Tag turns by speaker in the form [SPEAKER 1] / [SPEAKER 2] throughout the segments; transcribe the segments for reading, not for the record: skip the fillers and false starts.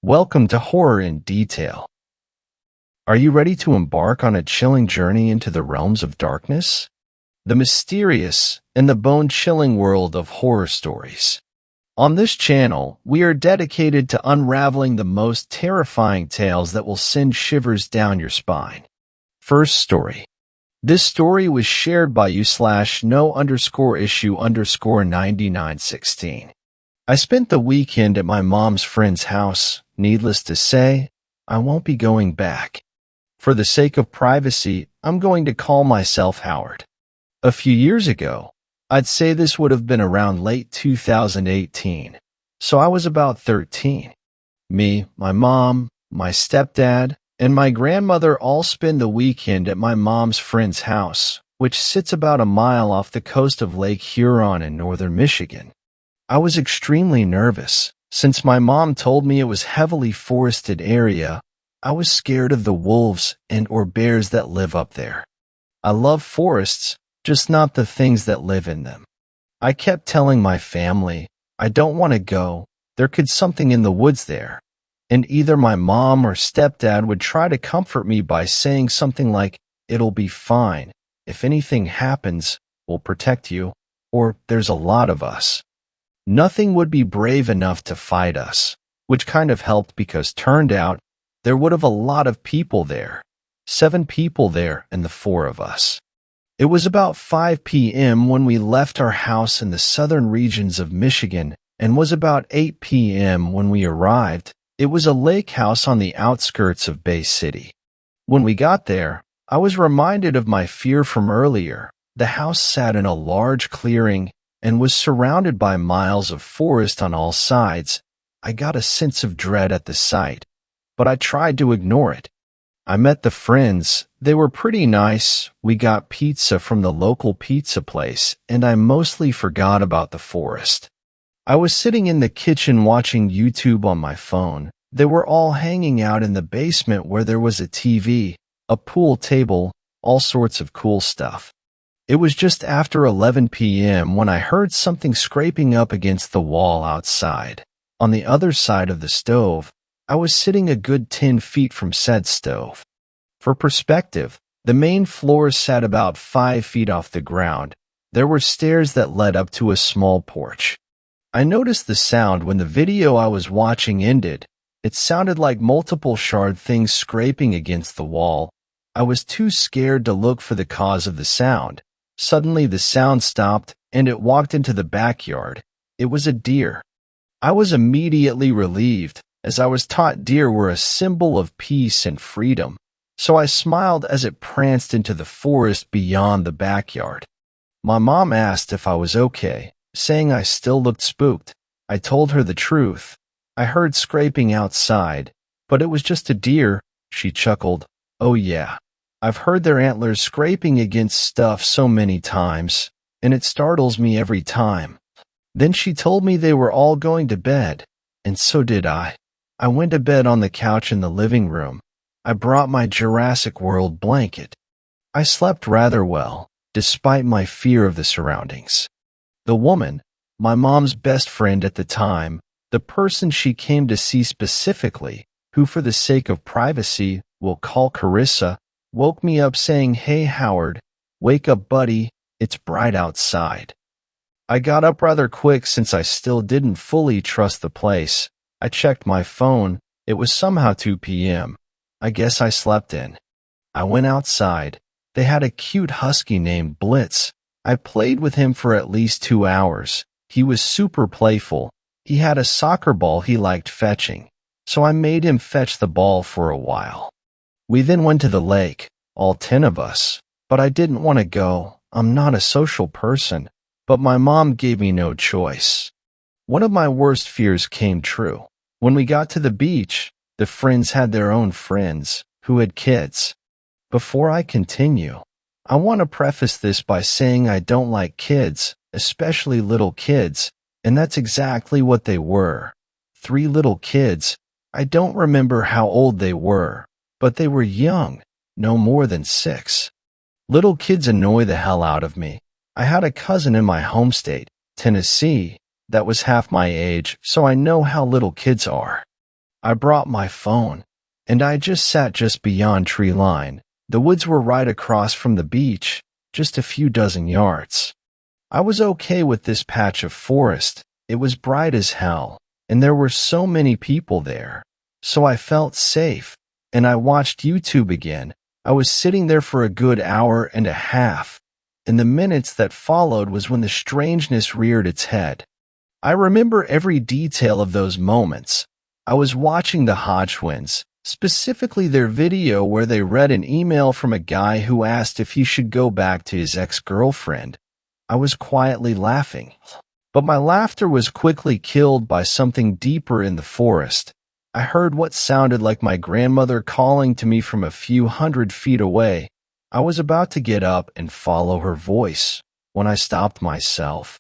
[SPEAKER 1] Welcome to Horror in Detail. Are you ready to embark on a chilling journey into the realms of darkness, the mysterious, and the bone-chilling world of horror stories? On this channel, we are dedicated to unraveling the most terrifying tales that will send shivers down your spine. First story. This story was shared by you/no_issue_9916. I spent the weekend at my mom's friend's house. Needless to say, I won't be going back. For the sake of privacy, I'm going to call myself Howard. A few years ago, I'd say this would have been around late 2018, so I was about 13. Me, my mom, my stepdad, and my grandmother all spend the weekend at my mom's friend's house, which sits about a mile off the coast of Lake Huron in northern Michigan. I was extremely nervous. Since my mom told me it was heavily forested area, I was scared of the wolves and/or bears that live up there. I love forests, just not the things that live in them. I kept telling my family, I don't want to go, there could something in the woods there. And either my mom or stepdad would try to comfort me by saying something like, it'll be fine, if anything happens, we'll protect you, or there's a lot of us. Nothing would be brave enough to fight us, which kind of helped because turned out there would have a lot of people there. 7 people there and the 4 of us. It was about 5 p.m. when we left our house in the southern regions of Michigan and was about 8 p.m. when we arrived. It was a lake house on the outskirts of Bay City. When we got there, I was reminded of my fear from earlier. The house sat in a large clearing and was surrounded by miles of forest on all sides. I got a sense of dread at the sight, but I tried to ignore it. I met the friends. They were pretty nice. We got pizza from the local pizza place, and I mostly forgot about the forest. I was sitting in the kitchen watching YouTube on my phone. They were all hanging out in the basement where there was a TV, a pool table, all sorts of cool stuff. It was just after 11 p.m. when I heard something scraping up against the wall outside. On the other side of the stove, I was sitting a good 10 feet from said stove. For perspective, the main floor sat about 5 feet off the ground. There were stairs that led up to a small porch. I noticed the sound when the video I was watching ended. It sounded like multiple shard things scraping against the wall. I was too scared to look for the cause of the sound. Suddenly the sound stopped, and it walked into the backyard. It was a deer. I was immediately relieved, as I was taught deer were a symbol of peace and freedom, so I smiled as it pranced into the forest beyond the backyard. My mom asked if I was okay, saying I still looked spooked. I told her the truth. I heard scraping outside, but it was just a deer. She chuckled. Oh yeah. I've heard their antlers scraping against stuff so many times, and it startles me every time. Then she told me they were all going to bed, and so did I. I went to bed on the couch in the living room. I brought my Jurassic World blanket. I slept rather well, despite my fear of the surroundings. The woman, my mom's best friend at the time, the person she came to see specifically, who for the sake of privacy we'll call Carissa, woke me up saying, "Hey Howard, wake up buddy, it's bright outside." I got up rather quick since I still didn't fully trust the place. I checked my phone. It was somehow 2 p.m. I guess I slept in. I went outside. They had a cute husky named Blitz. I played with him for at least 2 hours. He was super playful. He had a soccer ball he liked fetching, so I made him fetch the ball for a while. We then went to the lake, all 10 of us, but I didn't want to go. I'm not a social person, but my mom gave me no choice. One of my worst fears came true. When we got to the beach, the friends had their own friends, who had kids. Before I continue, I want to preface this by saying I don't like kids, especially little kids, and that's exactly what they were. 3 little kids. I don't remember how old they were, but they were young, no more than 6. Little kids annoy the hell out of me. I had a cousin in my home state, Tennessee, that was half my age, so I know how little kids are. I brought my phone, and I just sat just beyond tree line. The woods were right across from the beach, just a few dozen yards. I was okay with this patch of forest. It was bright as hell, and there were so many people there. So I felt safe, and I watched YouTube again. I was sitting there for a good hour and a half, and the minutes that followed was when the strangeness reared its head. I remember every detail of those moments. I was watching the Hodgwins, specifically their video where they read an email from a guy who asked if he should go back to his ex-girlfriend. I was quietly laughing, but my laughter was quickly killed by something deeper in the forest. I heard what sounded like my grandmother calling to me from a few hundred feet away. I was about to get up and follow her voice when I stopped myself,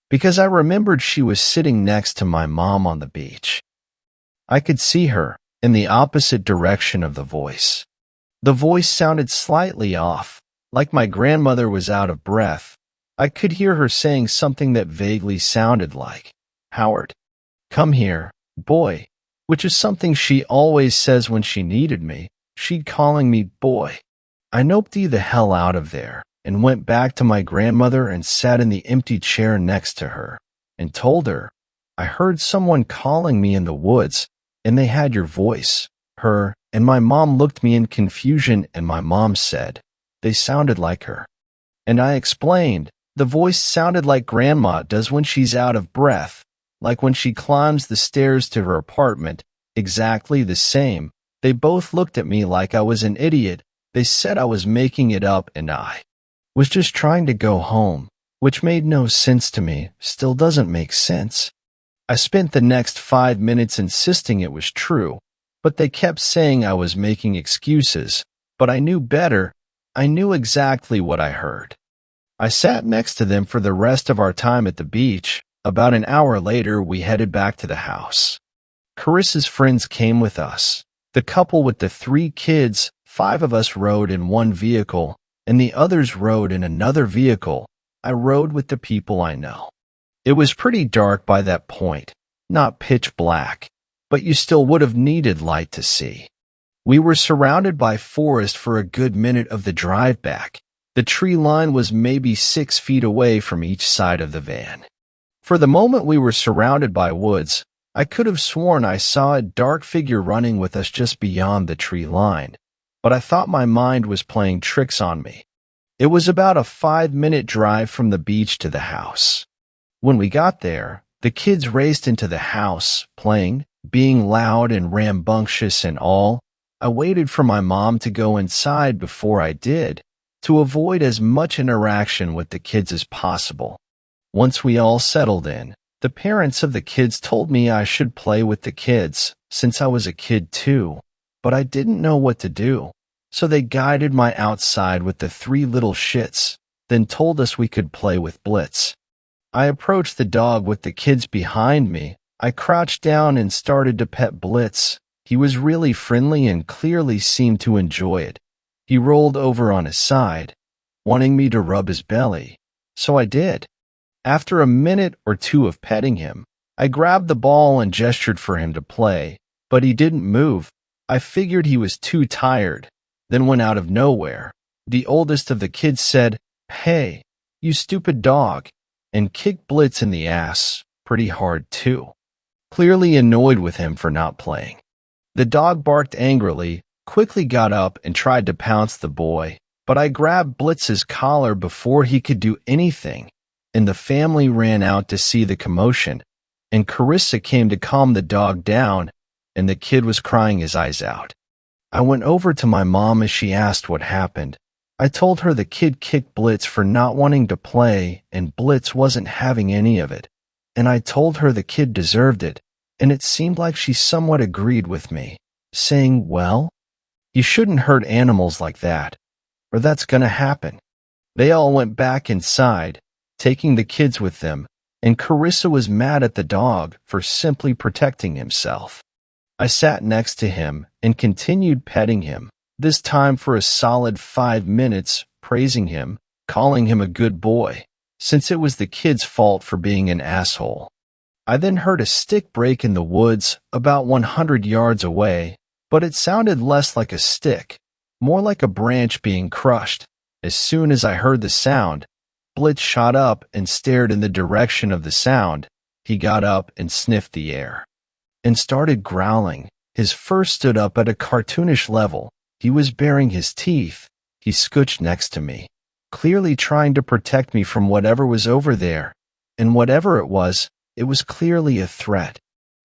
[SPEAKER 1] because I remembered she was sitting next to my mom on the beach. I could see her in the opposite direction of the voice. The voice sounded slightly off, like my grandmother was out of breath. I could hear her saying something that vaguely sounded like, "Howard, come here, boy," which is something she always says when she needed me. She'd calling me boy. I noped the hell out of there and went back to my grandmother and sat in the empty chair next to her and told her, "I heard someone calling me in the woods, and they had your voice." Her and my mom looked me in confusion, and my mom said, "They sounded like her." And I explained, "The voice sounded like Grandma does when she's out of breath, like when she climbs the stairs to her apartment, exactly the same." They both looked at me like I was an idiot. They said I was making it up and I was just trying to go home, which made no sense to me, still doesn't make sense. I spent the next 5 minutes insisting it was true, but they kept saying I was making excuses. But I knew better. I knew exactly what I heard. I sat next to them for the rest of our time at the beach. About an hour later, we headed back to the house. Carissa's friends came with us. The couple with the 3 kids, 5 of us rode in one vehicle, and the others rode in another vehicle. I rode with the people I know. It was pretty dark by that point, not pitch black, but you still would have needed light to see. We were surrounded by forest for a good minute of the drive back. The tree line was maybe 6 feet away from each side of the van. For the moment we were surrounded by woods, I could have sworn I saw a dark figure running with us just beyond the tree line, but I thought my mind was playing tricks on me. It was about a 5-minute drive from the beach to the house. When we got there, the kids raced into the house, playing, being loud and rambunctious and all. I waited for my mom to go inside before I did, to avoid as much interaction with the kids as possible. Once we all settled in, the parents of the kids told me I should play with the kids, since I was a kid too, but I didn't know what to do. So they guided my outside with the 3 little shits, then told us we could play with Blitz. I approached the dog with the kids behind me. I crouched down and started to pet Blitz. He was really friendly and clearly seemed to enjoy it. He rolled over on his side, wanting me to rub his belly, so I did. After a minute or 2 of petting him, I grabbed the ball and gestured for him to play, but he didn't move. I figured he was too tired. Then went out of nowhere. The oldest of the kids said, "Hey, you stupid dog," and kicked Blitz in the ass, pretty hard too, clearly annoyed with him for not playing. The dog barked angrily, quickly got up and tried to pounce the boy, but I grabbed Blitz's collar before he could do anything, and the family ran out to see the commotion, and Carissa came to calm the dog down, and the kid was crying his eyes out. I went over to my mom as she asked what happened. I told her the kid kicked Blitz for not wanting to play, and Blitz wasn't having any of it, and I told her the kid deserved it, and it seemed like she somewhat agreed with me, saying, "Well, you shouldn't hurt animals like that, or that's gonna happen." They all went back inside, taking the kids with them, and Carissa was mad at the dog for simply protecting himself. I sat next to him and continued petting him, this time for a solid 5 minutes, praising him, calling him a good boy, since it was the kid's fault for being an asshole. I then heard a stick break in the woods about 100 yards away, but it sounded less like a stick, more like a branch being crushed. As soon as I heard the sound, Blitz shot up and stared in the direction of the sound. He got up and sniffed the air and started growling. His fur stood up at a cartoonish level. He was baring his teeth. He scooched next to me, clearly trying to protect me from whatever was over there. And whatever it was clearly a threat.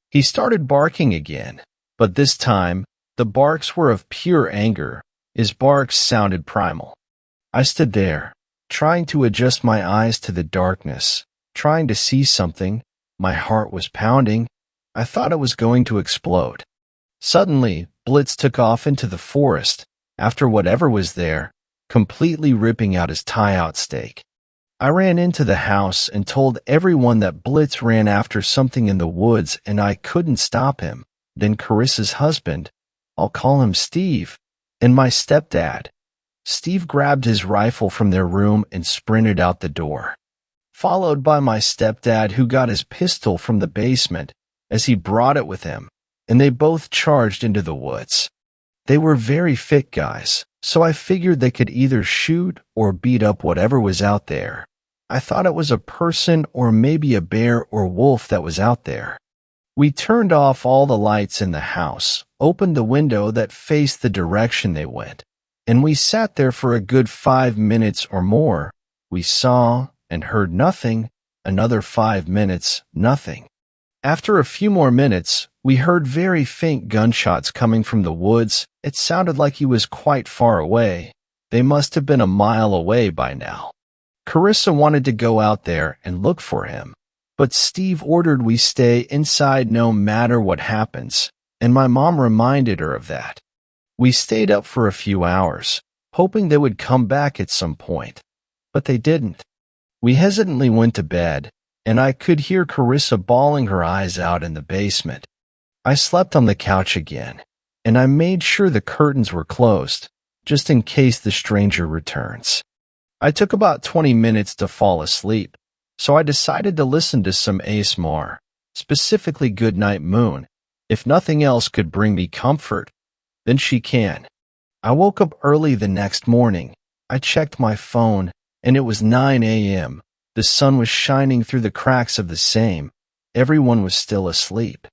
[SPEAKER 1] He started barking again, but this time, the barks were of pure anger. His barks sounded primal. I stood there, trying to adjust my eyes to the darkness, trying to see something. My heart was pounding. I thought it was going to explode. Suddenly, Blitz took off into the forest, after whatever was there, completely ripping out his tie-out stake. I ran into the house and told everyone that Blitz ran after something in the woods and I couldn't stop him. Then Carissa's husband, I'll call him Steve, and my stepdad. Steve grabbed his rifle from their room and sprinted out the door, followed by my stepdad, who got his pistol from the basement as he brought it with him, and they both charged into the woods. They were very fit guys, so I figured they could either shoot or beat up whatever was out there. I thought it was a person or maybe a bear or wolf that was out there. We turned off all the lights in the house, opened the window that faced the direction they went, and we sat there for a good 5 minutes or more. We saw and heard nothing. Another 5 minutes, nothing. After a few more minutes, we heard very faint gunshots coming from the woods. It sounded like he was quite far away. They must have been a mile away by now. Carissa wanted to go out there and look for him, but Steve ordered we stay inside no matter what happens, and my mom reminded her of that. We stayed up for a few hours, hoping they would come back at some point, but they didn't. We hesitantly went to bed, and I could hear Carissa bawling her eyes out in the basement. I slept on the couch again, and I made sure the curtains were closed, just in case the stranger returns. I took about 20 minutes to fall asleep, so I decided to listen to some ASMR, specifically Goodnight Moon. If nothing else could bring me comfort, then she can. I woke up early the next morning. I checked my phone, and it was 9 a.m. The sun was shining through the cracks of the same. Everyone was still asleep.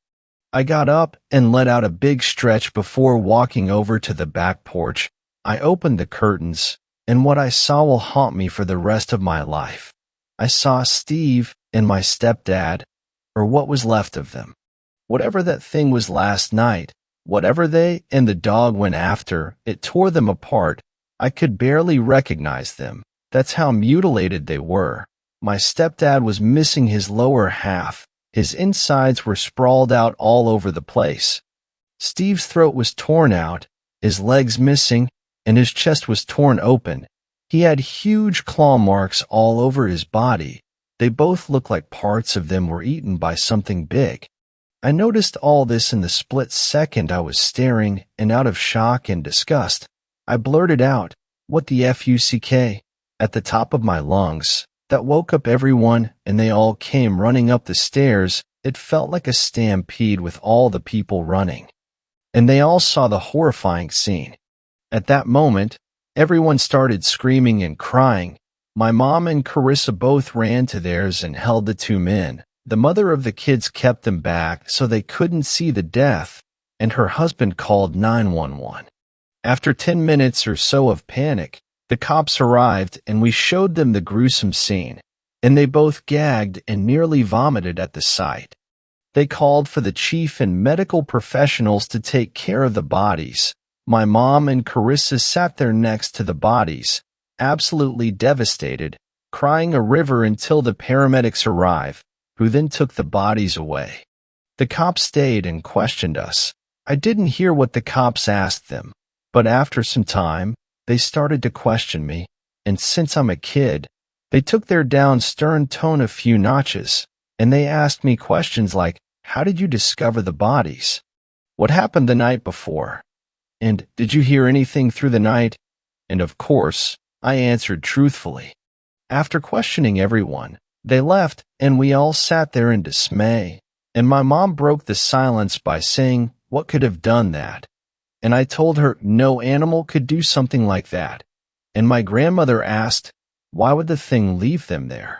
[SPEAKER 1] I got up and let out a big stretch before walking over to the back porch. I opened the curtains, and what I saw will haunt me for the rest of my life. I saw Steve and my stepdad, or what was left of them. Whatever that thing was last night, whatever they and the dog went after, it tore them apart. I could barely recognize them. That's how mutilated they were. My stepdad was missing his lower half. His insides were sprawled out all over the place. Steve's throat was torn out, his legs missing, and his chest was torn open. He had huge claw marks all over his body. They both looked like parts of them were eaten by something big. I noticed all this in the split second I was staring, and out of shock and disgust, I blurted out, "What the fuck?" at the top of my lungs. That woke up everyone, and they all came running up the stairs. It felt like a stampede with all the people running, and they all saw the horrifying scene. At that moment, everyone started screaming and crying. My mom and Carissa both ran to theirs and held the two men. The mother of the kids kept them back so they couldn't see the death, and her husband called 911. After 10 minutes or so of panic, the cops arrived and we showed them the gruesome scene, and they both gagged and nearly vomited at the sight. They called for the chief and medical professionals to take care of the bodies. My mom and Carissa sat there next to the bodies, absolutely devastated, crying a river until the paramedics arrived, who then took the bodies away. The cops stayed and questioned us. I didn't hear what the cops asked them, but after some time, they started to question me, and since I'm a kid, they took their down stern tone a few notches, and they asked me questions like, "How did you discover the bodies? What happened the night before? And did you hear anything through the night?" And of course, I answered truthfully. After questioning everyone, They left, and we all sat there in dismay. And my mom broke the silence by saying, "What could have done that?" And I told her no animal could do something like that. And my grandmother asked, "Why would the thing leave them there?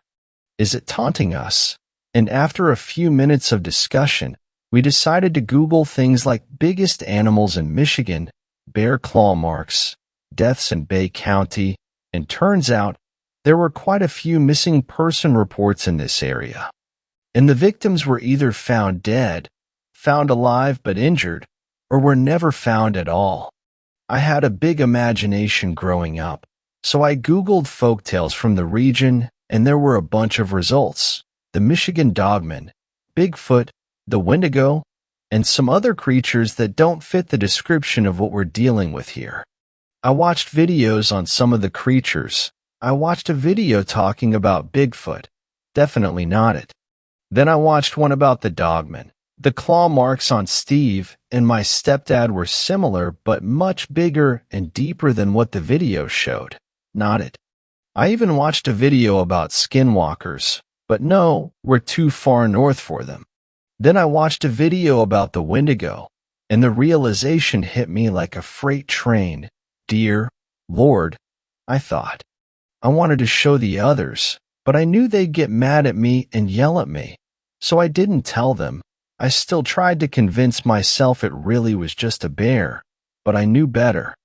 [SPEAKER 1] Is it taunting us?" And after a few minutes of discussion, we decided to Google things like biggest animals in Michigan, bear claw marks, deaths in Bay County, and turns out there were quite a few missing person reports in this area. And the victims were either found dead, found alive but injured, or were never found at all. I had a big imagination growing up, so I Googled folktales from the region, and there were a bunch of results. The Michigan Dogman, Bigfoot, the Wendigo, and some other creatures that don't fit the description of what we're dealing with here. I watched videos on some of the creatures. I watched a video talking about Bigfoot. Definitely not it. Then I watched one about the Dogman. The claw marks on Steve and my stepdad were similar but much bigger and deeper than what the video showed. Not it. I even watched a video about skinwalkers, but no, we're too far north for them. Then I watched a video about the Wendigo, and the realization hit me like a freight train. Dear Lord, I thought. I wanted to show the others, but I knew they'd get mad at me and yell at me, so I didn't tell them. I still tried to convince myself it really was just a bear, but I knew better.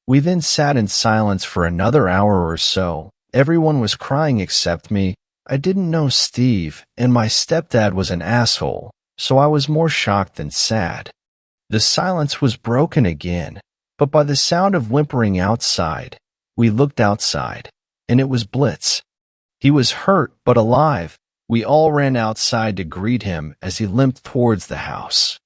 [SPEAKER 1] We then sat in silence for another hour or so. Everyone was crying except me. I didn't know Steve, and my stepdad was an asshole, so I was more shocked than sad. The silence was broken again, but by the sound of whimpering outside. We looked outside, and it was Blitz. He was hurt but alive. We all ran outside to greet him as he limped towards the house.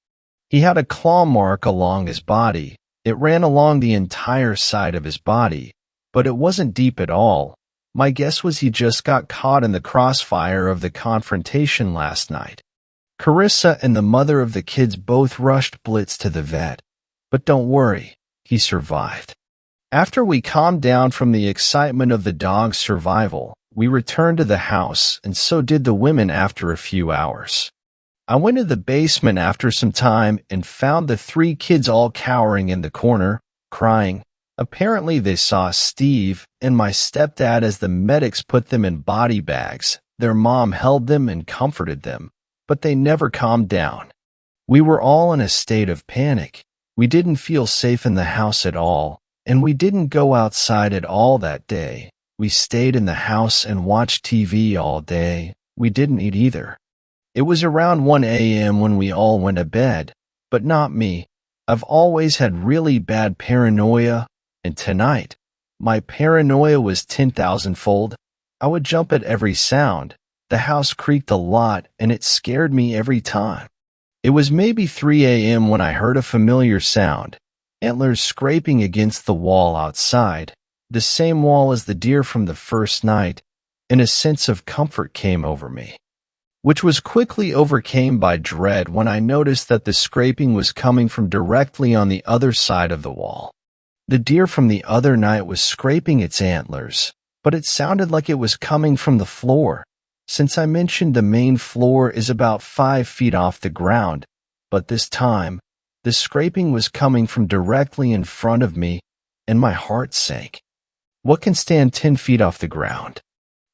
[SPEAKER 1] He had a claw mark along his body. It ran along the entire side of his body, but it wasn't deep at all. My guess was he just got caught in the crossfire of the confrontation last night. Carissa and the mother of the kids both rushed Blitz to the vet. But don't worry, he survived. After we calmed down from the excitement of the dog's survival, we returned to the house, and so did the women after a few hours. I went to the basement after some time and found the 3 kids all cowering in the corner, crying. Apparently they saw Steve and my stepdad as the medics put them in body bags. Their mom held them and comforted them, but they never calmed down. We were all in a state of panic. We didn't feel safe in the house at all, and we didn't go outside at all that day. We stayed in the house and watched TV all day. We didn't eat either. It was around 1 a.m. when we all went to bed, but not me. I've always had really bad paranoia, and tonight, my paranoia was 10,000-fold. I would jump at every sound. The house creaked a lot, and it scared me every time. It was maybe 3 a.m. when I heard a familiar sound, antlers scraping against the wall outside, the same wall as the deer from the first night, and a sense of comfort came over me, which was quickly overcome by dread when I noticed that the scraping was coming from directly on the other side of the wall. The deer from the other night was scraping its antlers, but it sounded like it was coming from the floor. Since I mentioned the main floor is about 5 feet off the ground, but this time, the scraping was coming from directly in front of me, and my heart sank. What can stand 10 feet off the ground?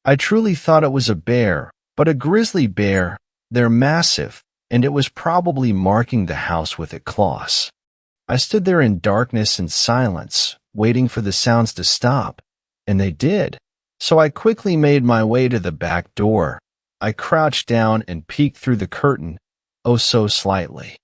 [SPEAKER 1] I truly thought it was a bear, but a grizzly bear. They're massive, and it was probably marking the house with its claws. I stood there in darkness and silence, waiting for the sounds to stop, and they did. So I quickly made my way to the back door. I crouched down and peeked through the curtain, oh so slightly.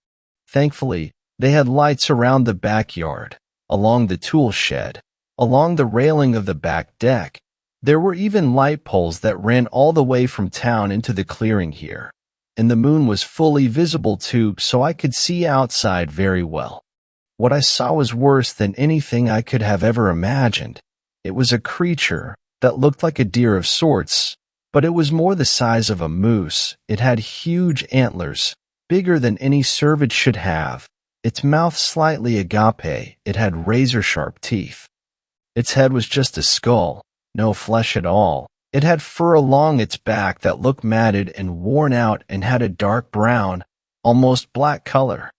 [SPEAKER 1] Thankfully, they had lights around the backyard, along the tool shed, along the railing of the back deck. There were even light poles that ran all the way from town into the clearing here, and the moon was fully visible too, so I could see outside very well. What I saw was worse than anything I could have ever imagined. It was a creature that looked like a deer of sorts, but it was more the size of a moose. It had huge antlers, bigger than any cervid should have. Its mouth slightly agape. It had razor-sharp teeth. Its head was just a skull, no flesh at all. It had fur along its back that looked matted and worn out and had a dark brown, almost black color.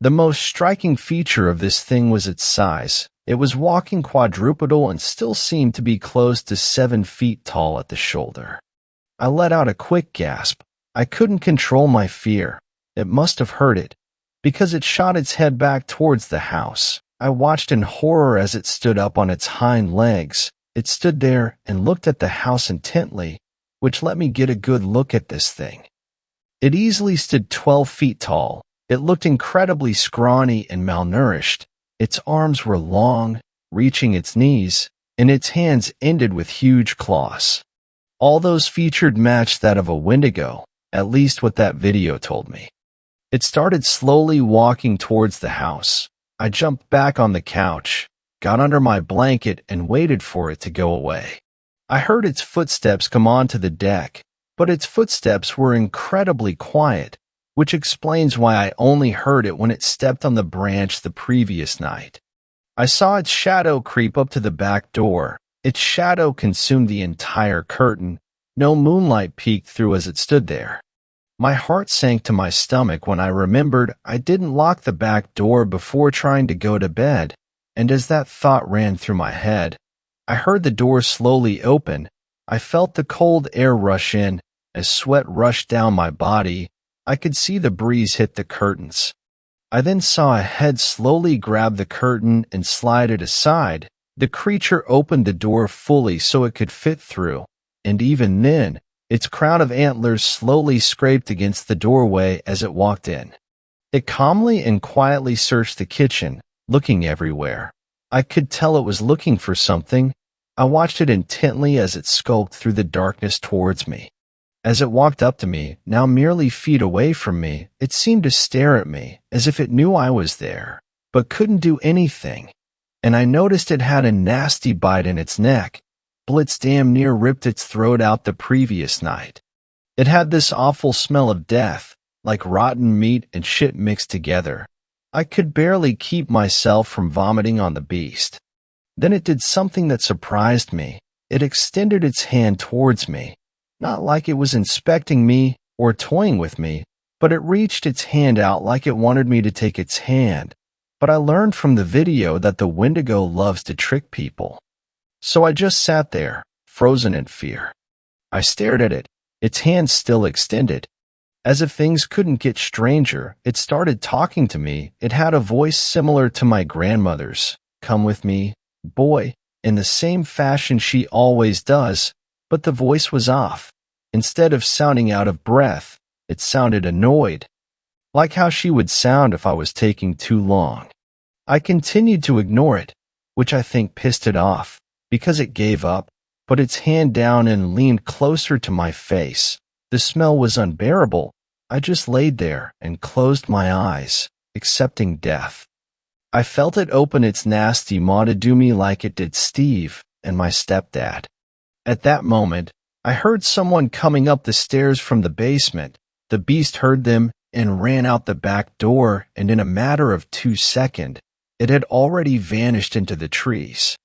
[SPEAKER 1] The most striking feature of this thing was its size. It was walking quadrupedal and still seemed to be close to 7 feet tall at the shoulder. I let out a quick gasp. I couldn't control my fear. It must have hurt it, because it shot its head back towards the house. I watched in horror as it stood up on its hind legs. It stood there and looked at the house intently, which let me get a good look at this thing. It easily stood 12 feet tall. It looked incredibly scrawny and malnourished. Its arms were long, reaching its knees, and its hands ended with huge claws. All those featured matched that of a Wendigo, at least what that video told me. It started slowly walking towards the house. I jumped back on the couch, got under my blanket, and waited for it to go away. I heard its footsteps come onto the deck, but its footsteps were incredibly quiet, which explains why I only heard it when it stepped on the branch the previous night. I saw its shadow creep up to the back door. Its shadow consumed the entire curtain. No moonlight peeked through as it stood there. My heart sank to my stomach when I remembered I didn't lock the back door before trying to go to bed, and as that thought ran through my head, I heard the door slowly open. I felt the cold air rush in. As sweat rushed down my body, I could see the breeze hit the curtains. I then saw a head slowly grab the curtain and slide it aside. The creature opened the door fully so it could fit through, and even then, its crown of antlers slowly scraped against the doorway as it walked in. It calmly and quietly searched the kitchen, looking everywhere. I could tell it was looking for something. I watched it intently as it skulked through the darkness towards me. As it walked up to me, now merely feet away from me, it seemed to stare at me as if it knew I was there, but couldn't do anything. And I noticed it had a nasty bite in its neck. Blitz damn near ripped its throat out the previous night. It had this awful smell of death, like rotten meat and shit mixed together. I could barely keep myself from vomiting on the beast. Then it did something that surprised me. It extended its hand towards me, not like it was inspecting me or toying with me, but it reached its hand out like it wanted me to take its hand. But I learned from the video that the Wendigo loves to trick people. So I just sat there, frozen in fear. I stared at it, its hand still extended. As if things couldn't get stranger, it started talking to me. It had a voice similar to my grandmother's. "Come with me, boy," in the same fashion she always does, but the voice was off. Instead of sounding out of breath, it sounded annoyed, like how she would sound if I was taking too long. I continued to ignore it, which I think pissed it off, because it gave up, put its hand down and leaned closer to my face. The smell was unbearable. I just laid there and closed my eyes, accepting death. I felt it open its nasty maw to do me like it did Steve and my stepdad. At that moment, I heard someone coming up the stairs from the basement. The beast heard them and ran out the back door, and in a matter of 2 seconds, it had already vanished into the trees.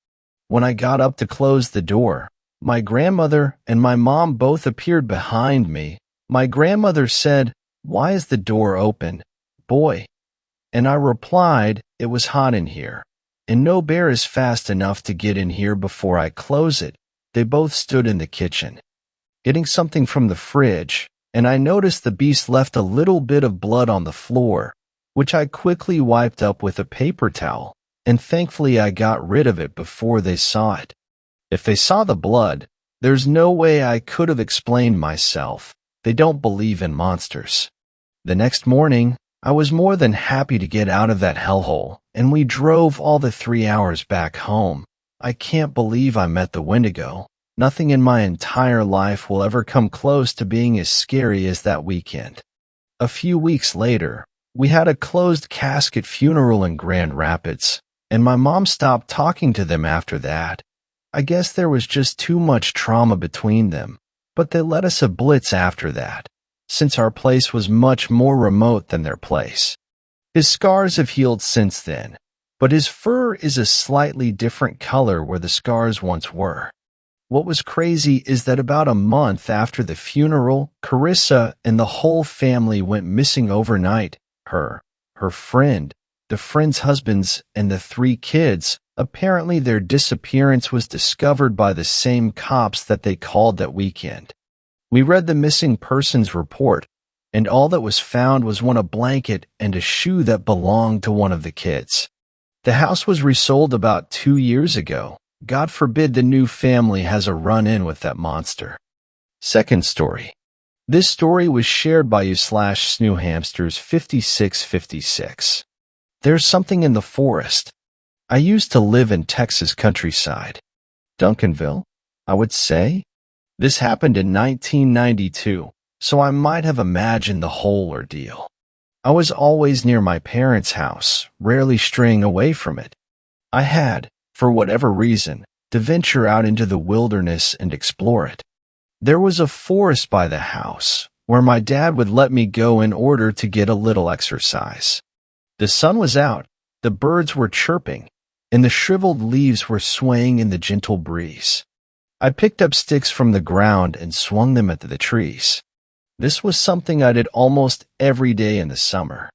[SPEAKER 1] When I got up to close the door, my grandmother and my mom both appeared behind me. My grandmother said, "Why is the door open, boy?" And I replied, "It was hot in here, and no bear is fast enough to get in here before I close it." They both stood in the kitchen, getting something from the fridge, and I noticed the beast left a little bit of blood on the floor, which I quickly wiped up with a paper towel, and thankfully I got rid of it before they saw it. If they saw the blood, there's no way I could have explained myself. They don't believe in monsters. The next morning, I was more than happy to get out of that hellhole, and we drove all the 3 hours back home. I can't believe I met the Wendigo. Nothing in my entire life will ever come close to being as scary as that weekend. A few weeks later, we had a closed casket funeral in Grand Rapids, and my mom stopped talking to them after that. I guess there was just too much trauma between them, but they let us a blitz after that, since our place was much more remote than their place. His scars have healed since then, but his fur is a slightly different color where the scars once were. What was crazy is that about a month after the funeral, Carissa and the whole family went missing overnight. Her friend, the friend's husbands, and the three kids. Apparently their disappearance was discovered by the same cops that they called that weekend. We read the missing persons report, and all that was found was a blanket and a shoe that belonged to one of the kids. The house was resold about 2 years ago. God forbid the new family has a run-in with that monster. Second story. This story was shared by you/SnooHamsters5656. There's something in the forest. I used to live in Texas countryside. Duncanville, I would say. This happened in 1992, so I might have imagined the whole ordeal. I was always near my parents' house, rarely straying away from it. I had, for whatever reason, to venture out into the wilderness and explore it. There was a forest by the house, where my dad would let me go in order to get a little exercise. The sun was out, the birds were chirping, and the shriveled leaves were swaying in the gentle breeze. I picked up sticks from the ground and swung them at the trees. This was something I did almost every day in the summer.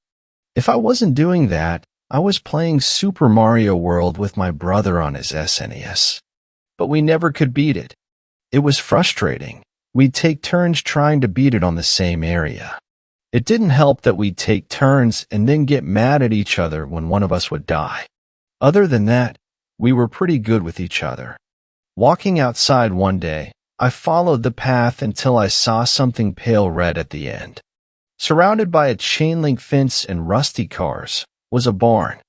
[SPEAKER 1] If I wasn't doing that, I was playing Super Mario World with my brother on his SNES. But we never could beat it. It was frustrating. We'd take turns trying to beat it on the same area. It didn't help that we'd take turns and then get mad at each other when one of us would die. Other than that, we were pretty good with each other. Walking outside one day, I followed the path until I saw something pale red at the end. Surrounded by a chain-link fence and rusty cars was a barn.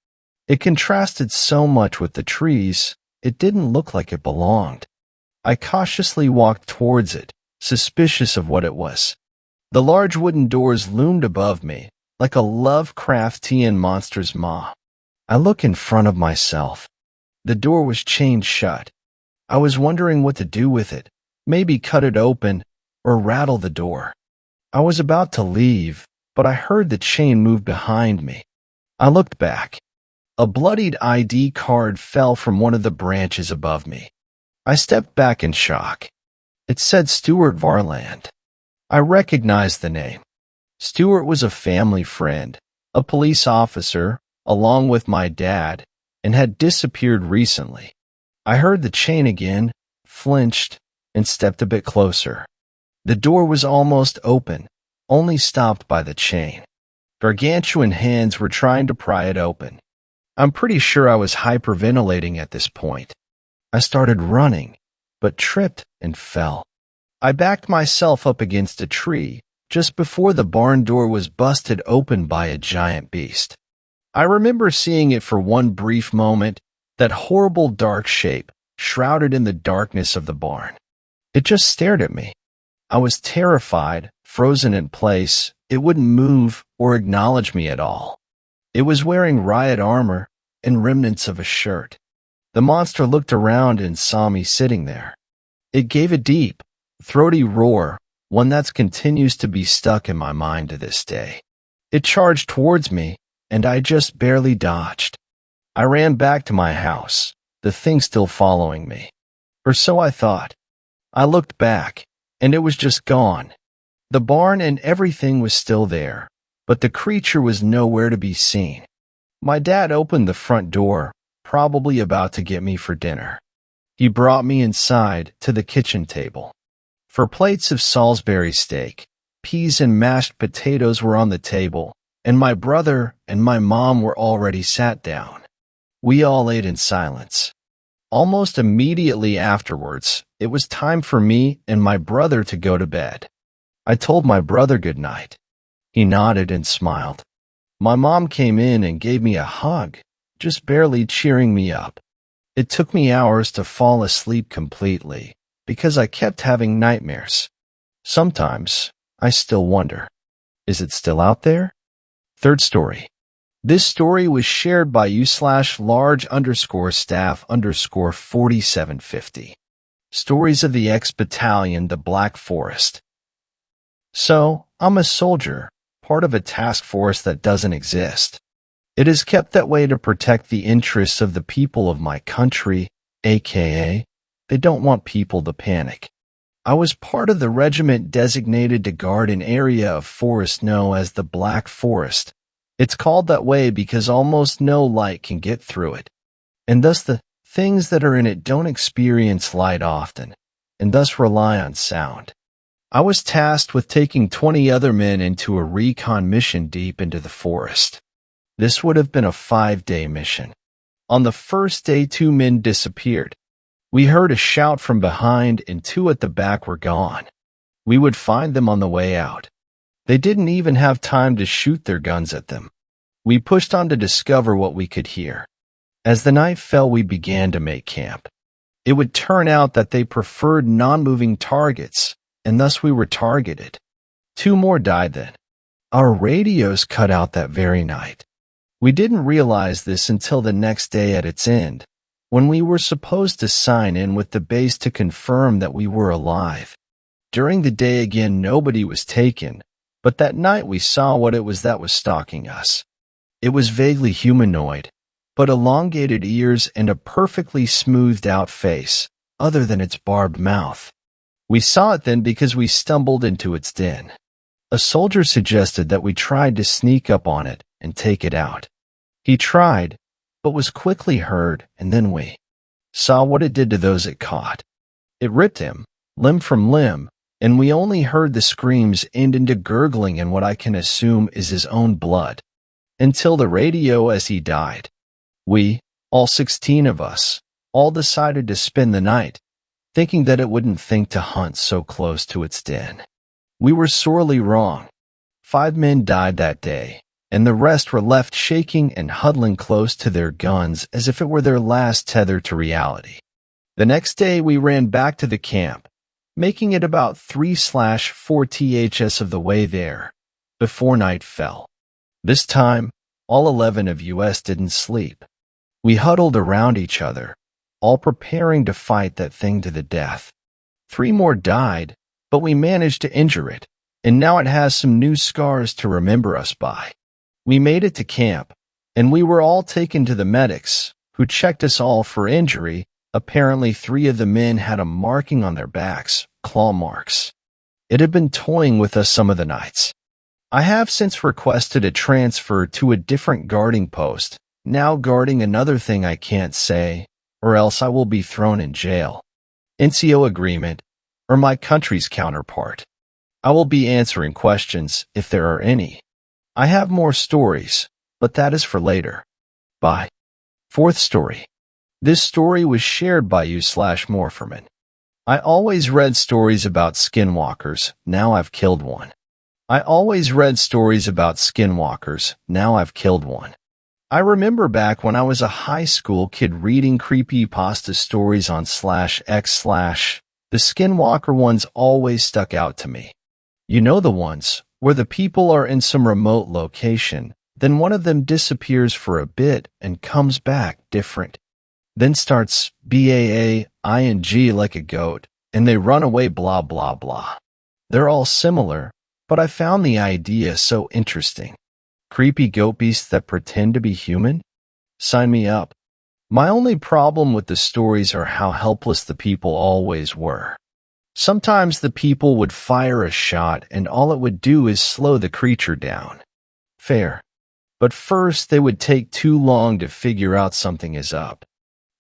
[SPEAKER 1] It contrasted so much with the trees, it didn't look like it belonged. I cautiously walked towards it, suspicious of what it was. The large wooden doors loomed above me, like a Lovecraftian monster's maw. I look in front of myself. The door was chained shut. I was wondering what to do with it, maybe cut it open or rattle the door. I was about to leave, but I heard the chain move behind me. I looked back. A bloodied ID card fell from one of the branches above me. I stepped back in shock. It said Stuart Varland. I recognized the name. Stuart was a family friend, a police officer, along with my dad, and had disappeared recently. I heard the chain again, flinched, and stepped a bit closer. The door was almost open, only stopped by the chain. Gargantuan hands were trying to pry it open. I'm pretty sure I was hyperventilating at this point. I started running, but tripped and fell. I backed myself up against a tree just before the barn door was busted open by a giant beast. I remember seeing it for one brief moment, that horrible dark shape, shrouded in the darkness of the barn. It just stared at me. I was terrified, frozen in place. It wouldn't move or acknowledge me at all. It was wearing riot armor and remnants of a shirt. The monster looked around and saw me sitting there. It gave a deep, throaty roar, one that continues to be stuck in my mind to this day. It charged towards me, and I just barely dodged. I ran back to my house, the thing still following me. Or so I thought. I looked back, and it was just gone. The barn and everything was still there, but the creature was nowhere to be seen. My dad opened the front door, probably about to get me for dinner. He brought me inside to the kitchen table. 4 plates of Salisbury steak, peas and mashed potatoes were on the table, and my brother and my mom were already sat down. We all ate in silence. Almost immediately afterwards, it was time for me and my brother to go to bed. I told my brother good night. He nodded and smiled. My mom came in and gave me a hug, just barely cheering me up. It took me hours to fall asleep completely, because I kept having nightmares. Sometimes, I still wonder, is it still out there? Third story. This story was shared by you/large_staff_4750. Stories of the X-Battalion, the Black Forest. So, I'm a soldier, part of a task force that doesn't exist. It is kept that way to protect the interests of the people of my country, aka They don't want people to panic. I was part of the regiment designated to guard an area of forest known as the Black Forest. It's called that way because almost no light can get through it, and thus the things that are in it don't experience light often, and thus rely on sound. I was tasked with taking 20 other men into a recon mission deep into the forest. This would have been a 5-day mission. On the first day, 2 men disappeared. We heard a shout from behind and 2 at the back were gone. We would find them on the way out. They didn't even have time to shoot their guns at them. We pushed on to discover what we could hear. As the night fell, we began to make camp. It would turn out that they preferred non-moving targets, and thus we were targeted. 2 more died then. Our radios cut out that very night. We didn't realize this until the next day at its end, when we were supposed to sign in with the base to confirm that we were alive. During the day again, nobody was taken, but that night we saw what it was that was stalking us. It was vaguely humanoid, but elongated ears and a perfectly smoothed out face, other than its barbed mouth. We saw it then because we stumbled into its den. A soldier suggested that we tried to sneak up on it and take it out. He tried, but was quickly heard, and then we saw what it did to those it caught. It ripped him, limb from limb, and we only heard the screams end into gurgling in what I can assume is his own blood, until the radio as he died. We, all 16 of us, all decided to spend the night, thinking that it wouldn't think to hunt so close to its den. We were sorely wrong. 5 men died that day, and the rest were left shaking and huddling close to their guns as if it were their last tether to reality. The next day we ran back to the camp, making it about 3/4 ths of the way there, before night fell. This time, all 11 of us didn't sleep. We huddled around each other, all preparing to fight that thing to the death. 3 more died, but we managed to injure it, and now it has some new scars to remember us by. We made it to camp, and we were all taken to the medics, who checked us all for injury. Apparently 3 of the men had a marking on their backs, claw marks. It had been toying with us some of the nights. I have since requested a transfer to a different guarding post, now guarding another thing I can't say, or else I will be thrown in jail. NCO agreement, or my country's counterpart. I will be answering questions, if there are any. I have more stories, but that is for later. Bye. 4th story. This story was shared by you/Morpherman. I always read stories about skinwalkers, now I've killed one. I always read stories about skinwalkers, now I've killed one. I remember back when I was a high school kid reading creepypasta stories on /x/. The skinwalker ones always stuck out to me. You know, the ones where the people are in some remote location, then one of them disappears for a bit and comes back different. Then starts BAAING like a goat, and they run away blah blah blah. They're all similar, but I found the idea so interesting. Creepy goat beasts that pretend to be human? Sign me up. My only problem with the stories are how helpless the people always were. Sometimes the people would fire a shot and all it would do is slow the creature down. Fair. But first they would take too long to figure out something is up.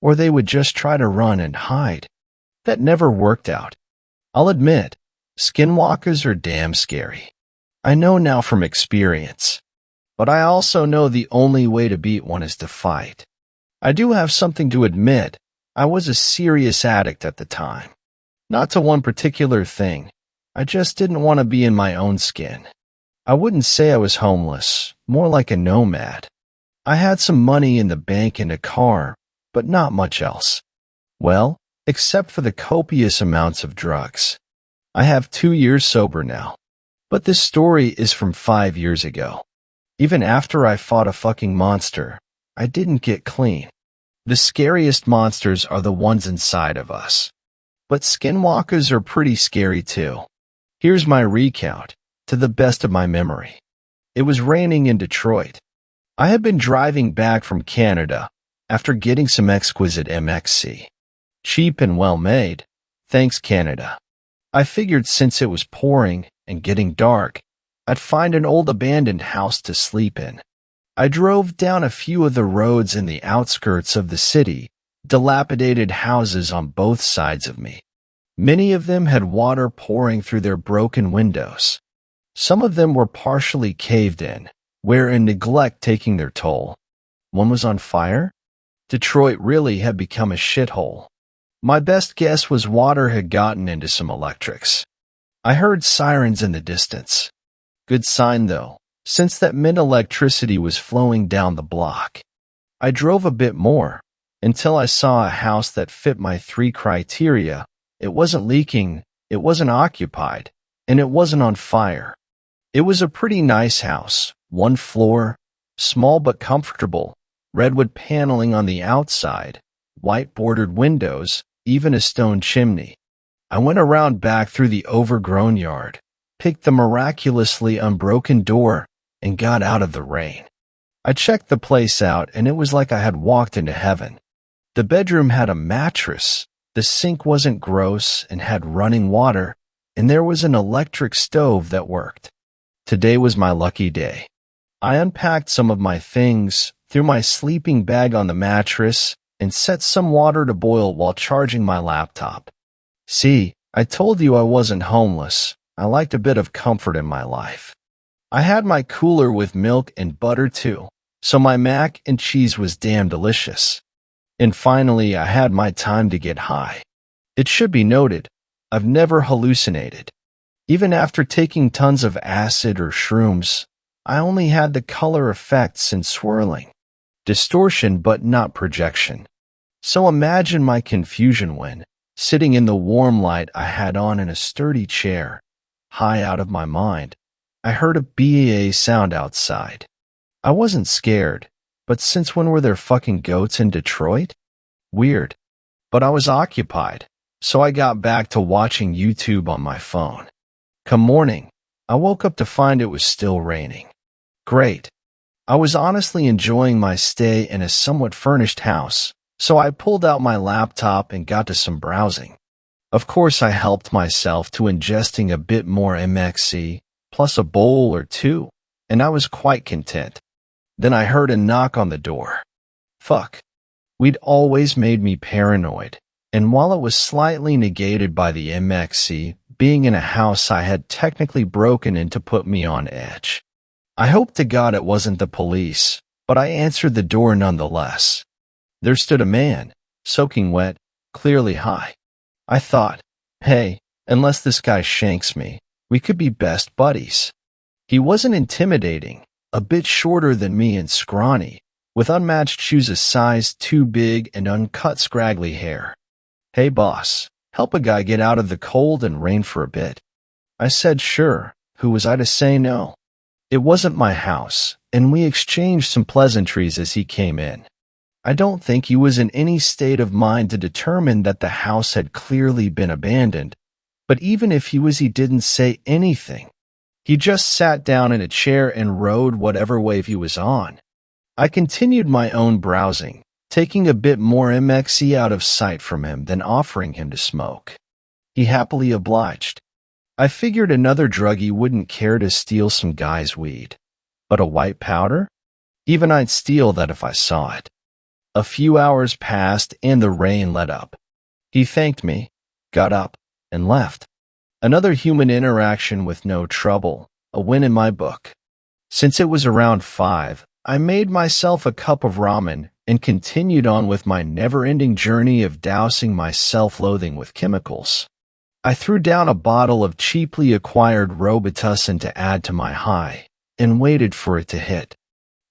[SPEAKER 1] Or they would just try to run and hide. That never worked out. I'll admit, skinwalkers are damn scary. I know now from experience. But I also know the only way to beat one is to fight. I do have something to admit. I was a serious addict at the time. Not to one particular thing. I just didn't want to be in my own skin. I wouldn't say I was homeless, more like a nomad. I had some money in the bank and a car, but not much else. Well, except for the copious amounts of drugs. I have 2 years sober now. But this story is from 5 years ago. Even after I fought a fucking monster, I didn't get clean. The scariest monsters are the ones inside of us. But skinwalkers are pretty scary too. Here's my recount, to the best of my memory. It was raining in Detroit. I had been driving back from Canada after getting some exquisite MXC. Cheap and well made. Thanks, Canada. I figured since it was pouring and getting dark, I'd find an old abandoned house to sleep in. I drove down a few of the roads in the outskirts of the city, dilapidated houses on both sides of me. Many of them had water pouring through their broken windows. Some of them were partially caved in, wherein neglect taking their toll. One was on fire? Detroit really had become a shithole. My best guess was water had gotten into some electrics. I heard sirens in the distance. Good sign, though, since that meant electricity was flowing down the block. I drove a bit more, until I saw a house that fit my 3 criteria. It wasn't leaking, it wasn't occupied, and it wasn't on fire. It was a pretty nice house, 1 floor, small but comfortable, redwood paneling on the outside, white bordered windows, even a stone chimney. I went around back through the overgrown yard, picked the miraculously unbroken door, and got out of the rain. I checked the place out, and it was like I had walked into heaven. The bedroom had a mattress, the sink wasn't gross and had running water, and there was an electric stove that worked. Today was my lucky day. I unpacked some of my things, threw my sleeping bag on the mattress, and set some water to boil while charging my laptop. See, I told you I wasn't homeless. I liked a bit of comfort in my life. I had my cooler with milk and butter too, so my mac and cheese was damn delicious. And finally, I had my time to get high. It should be noted, I've never hallucinated. Even after taking tons of acid or shrooms, I only had the color effects and swirling. Distortion but not projection. So imagine my confusion when, sitting in the warm light I had on in a sturdy chair, high out of my mind, I heard a BAA sound outside. I wasn't scared, but since when were there fucking goats in Detroit? Weird. But I was occupied, so I got back to watching YouTube on my phone. Come morning, I woke up to find it was still raining. Great. I was honestly enjoying my stay in a somewhat furnished house, so I pulled out my laptop and got to some browsing. Of course, I helped myself to ingesting a bit more MXC, plus a bowl or two, and I was quite content. Then I heard a knock on the door. Fuck. We'd always made me paranoid, and while it was slightly negated by the MXC, being in a house I had technically broken in to put me on edge. I hoped to God it wasn't the police, but I answered the door nonetheless. There stood a man, soaking wet, clearly high. I thought, hey, unless this guy shanks me, we could be best buddies. He wasn't intimidating, a bit shorter than me and scrawny, with unmatched shoes a size too big and uncut scraggly hair. Hey boss, help a guy get out of the cold and rain for a bit. I said sure, who was I to say no? It wasn't my house, and we exchanged some pleasantries as he came in. I don't think he was in any state of mind to determine that the house had clearly been abandoned, but even if he was, he didn't say anything. He just sat down in a chair and rode whatever wave he was on. I continued my own browsing, taking a bit more MXE out of sight from him than offering him to smoke. He happily obliged. I figured another druggie wouldn't care to steal some guy's weed. But a white powder? Even I'd steal that if I saw it. A few hours passed and the rain let up. He thanked me, got up, and left. Another human interaction with no trouble, a win in my book. Since it was around 5, I made myself a cup of ramen and continued on with my never-ending journey of dousing my self-loathing with chemicals. I threw down a bottle of cheaply acquired Robitussin to add to my high, and waited for it to hit.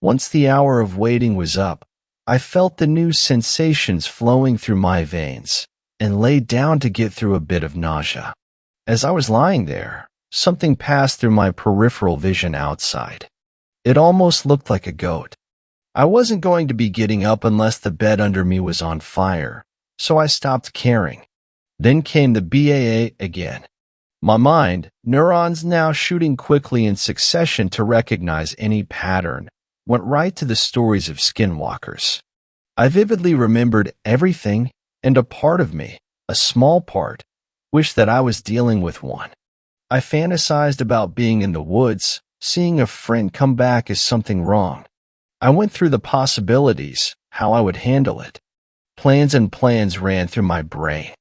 [SPEAKER 1] Once the hour of waiting was up, I felt the new sensations flowing through my veins, and lay down to get through a bit of nausea. As I was lying there, something passed through my peripheral vision outside. It almost looked like a goat. I wasn't going to be getting up unless the bed under me was on fire, so I stopped caring. Then came the BAA again. My mind, neurons now shooting quickly in succession to recognize any pattern, went right to the stories of skinwalkers. I vividly remembered everything and a part of me, a small part, wished that I was dealing with one. I fantasized about being in the woods, seeing a friend come back as something wrong. I went through the possibilities, how I would handle it. Plans and plans ran through my brain.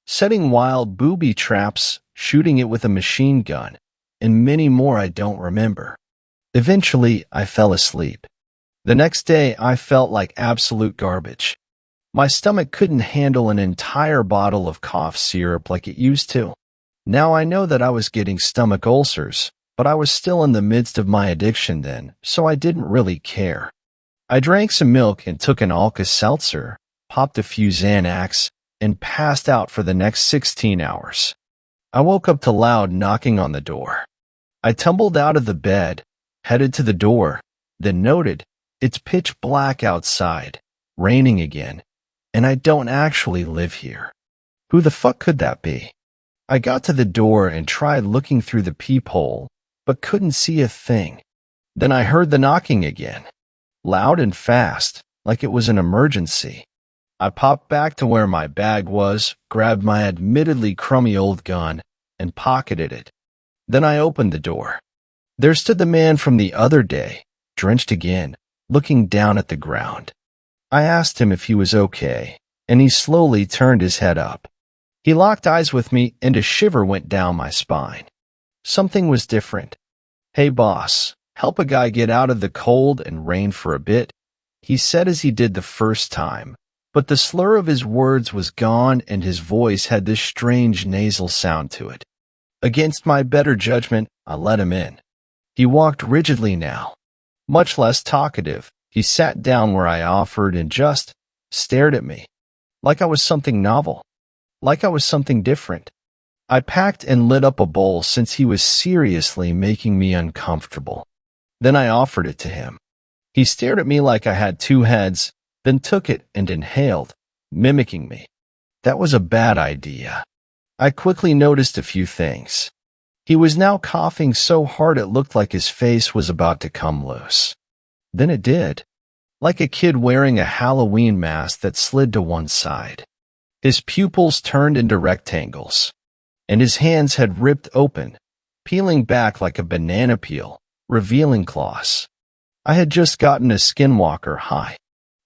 [SPEAKER 1] Setting wild booby traps, shooting it with a machine gun, and many more I don't remember. Eventually, I fell asleep. The next day, I felt like absolute garbage. My stomach couldn't handle an entire bottle of cough syrup like it used to. Now I know that I was getting stomach ulcers, but I was still in the midst of my addiction then, so I didn't really care. I drank some milk and took an Alka-Seltzer, popped a few Xanax, and passed out for the next 16 hours. I woke up to loud knocking on the door. I tumbled out of the bed, headed to the door, then noted, it's pitch black outside, raining again, and I don't actually live here. Who the fuck could that be? I got to the door and tried looking through the peephole, but couldn't see a thing. Then I heard the knocking again, loud and fast, like it was an emergency. I popped back to where my bag was, grabbed my admittedly crummy old gun, and pocketed it. Then I opened the door. There stood the man from the other day, drenched again, looking down at the ground. I asked him if he was okay, and he slowly turned his head up. He locked eyes with me, and a shiver went down my spine. Something was different. "Hey boss, help a guy get out of the cold and rain for a bit," he said as he did the first time, but the slur of his words was gone and his voice had this strange nasal sound to it. Against my better judgment, I let him in. He walked rigidly now, much less talkative. He sat down where I offered and just stared at me, like I was something novel, like I was something different. I packed and lit up a bowl since he was seriously making me uncomfortable. Then I offered it to him. He stared at me like I had two heads, then took it and inhaled, mimicking me. That was a bad idea. I quickly noticed a few things. He was now coughing so hard it looked like his face was about to come loose. Then it did, like a kid wearing a Halloween mask that slid to one side. His pupils turned into rectangles, and his hands had ripped open, peeling back like a banana peel, revealing claws. I had just gotten a skinwalker high.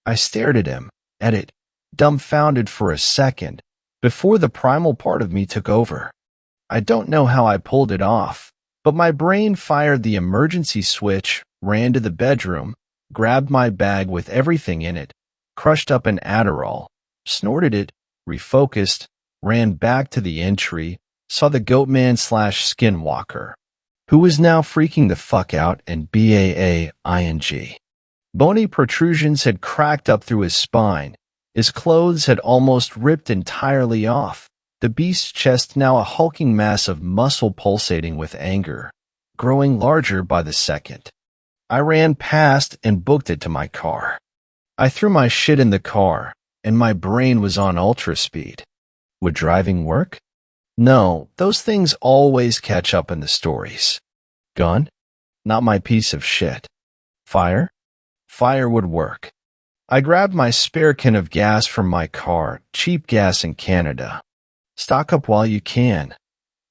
[SPEAKER 1] I stared at him, at it, dumbfounded for a second, before the primal part of me took over. I don't know how I pulled it off, but my brain fired the emergency switch, ran to the bedroom, grabbed my bag with everything in it, crushed up an Adderall, snorted it, refocused, ran back to the entry, saw the Goatman/Skinwalker, who was now freaking the fuck out, and BAAING. Bony protrusions had cracked up through his spine. His clothes had almost ripped entirely off. The beast's chest now a hulking mass of muscle pulsating with anger, growing larger by the second. I ran past and booked it to my car. I threw my shit in the car, and my brain was on ultra speed. Would driving work? No, those things always catch up in the stories. Gun? Not my piece of shit. Fire? Fire would work. I grabbed my spare can of gas from my car, cheap gas in Canada. Stock up while you can.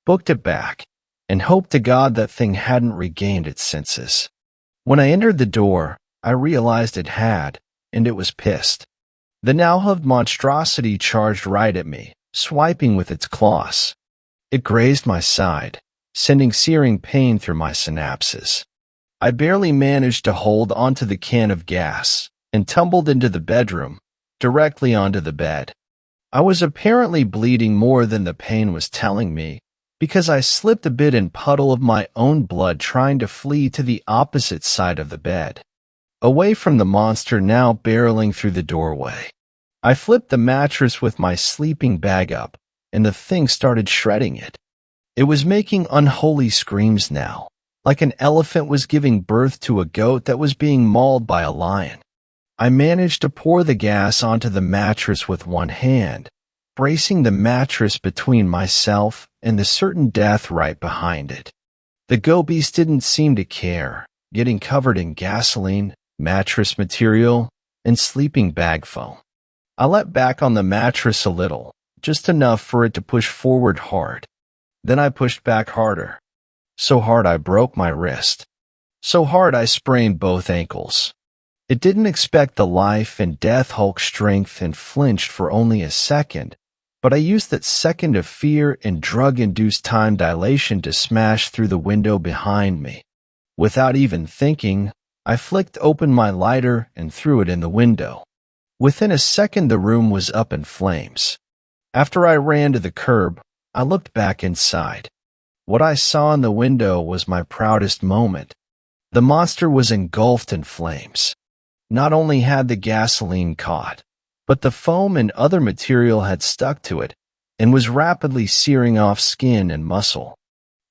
[SPEAKER 1] Booked it back, and hoped to God that thing hadn't regained its senses. When I entered the door, I realized it had, and it was pissed. The now-huffed monstrosity charged right at me, swiping with its claws. It grazed my side, sending searing pain through my synapses. I barely managed to hold onto the can of gas and tumbled into the bedroom, directly onto the bed. I was apparently bleeding more than the pain was telling me, because I slipped a bit in puddle of my own blood trying to flee to the opposite side of the bed, away from the monster now barreling through the doorway. I flipped the mattress with my sleeping bag up, and the thing started shredding it. It was making unholy screams now, like an elephant was giving birth to a goat that was being mauled by a lion. I managed to pour the gas onto the mattress with one hand, bracing the mattress between myself and the certain death right behind it. The goat beast didn't seem to care, getting covered in gasoline, mattress material, and sleeping bag foam. I let back on the mattress a little, just enough for it to push forward hard. Then I pushed back harder. So hard I broke my wrist. So hard I sprained both ankles. It didn't expect the life and death Hulk strength and flinched for only a second, but I used that second of fear and drug-induced time dilation to smash through the window behind me. Without even thinking, I flicked open my lighter and threw it in the window. Within a second, the room was up in flames. After I ran to the curb, I looked back inside. What I saw in the window was my proudest moment. The monster was engulfed in flames. Not only had the gasoline caught, but the foam and other material had stuck to it and was rapidly searing off skin and muscle.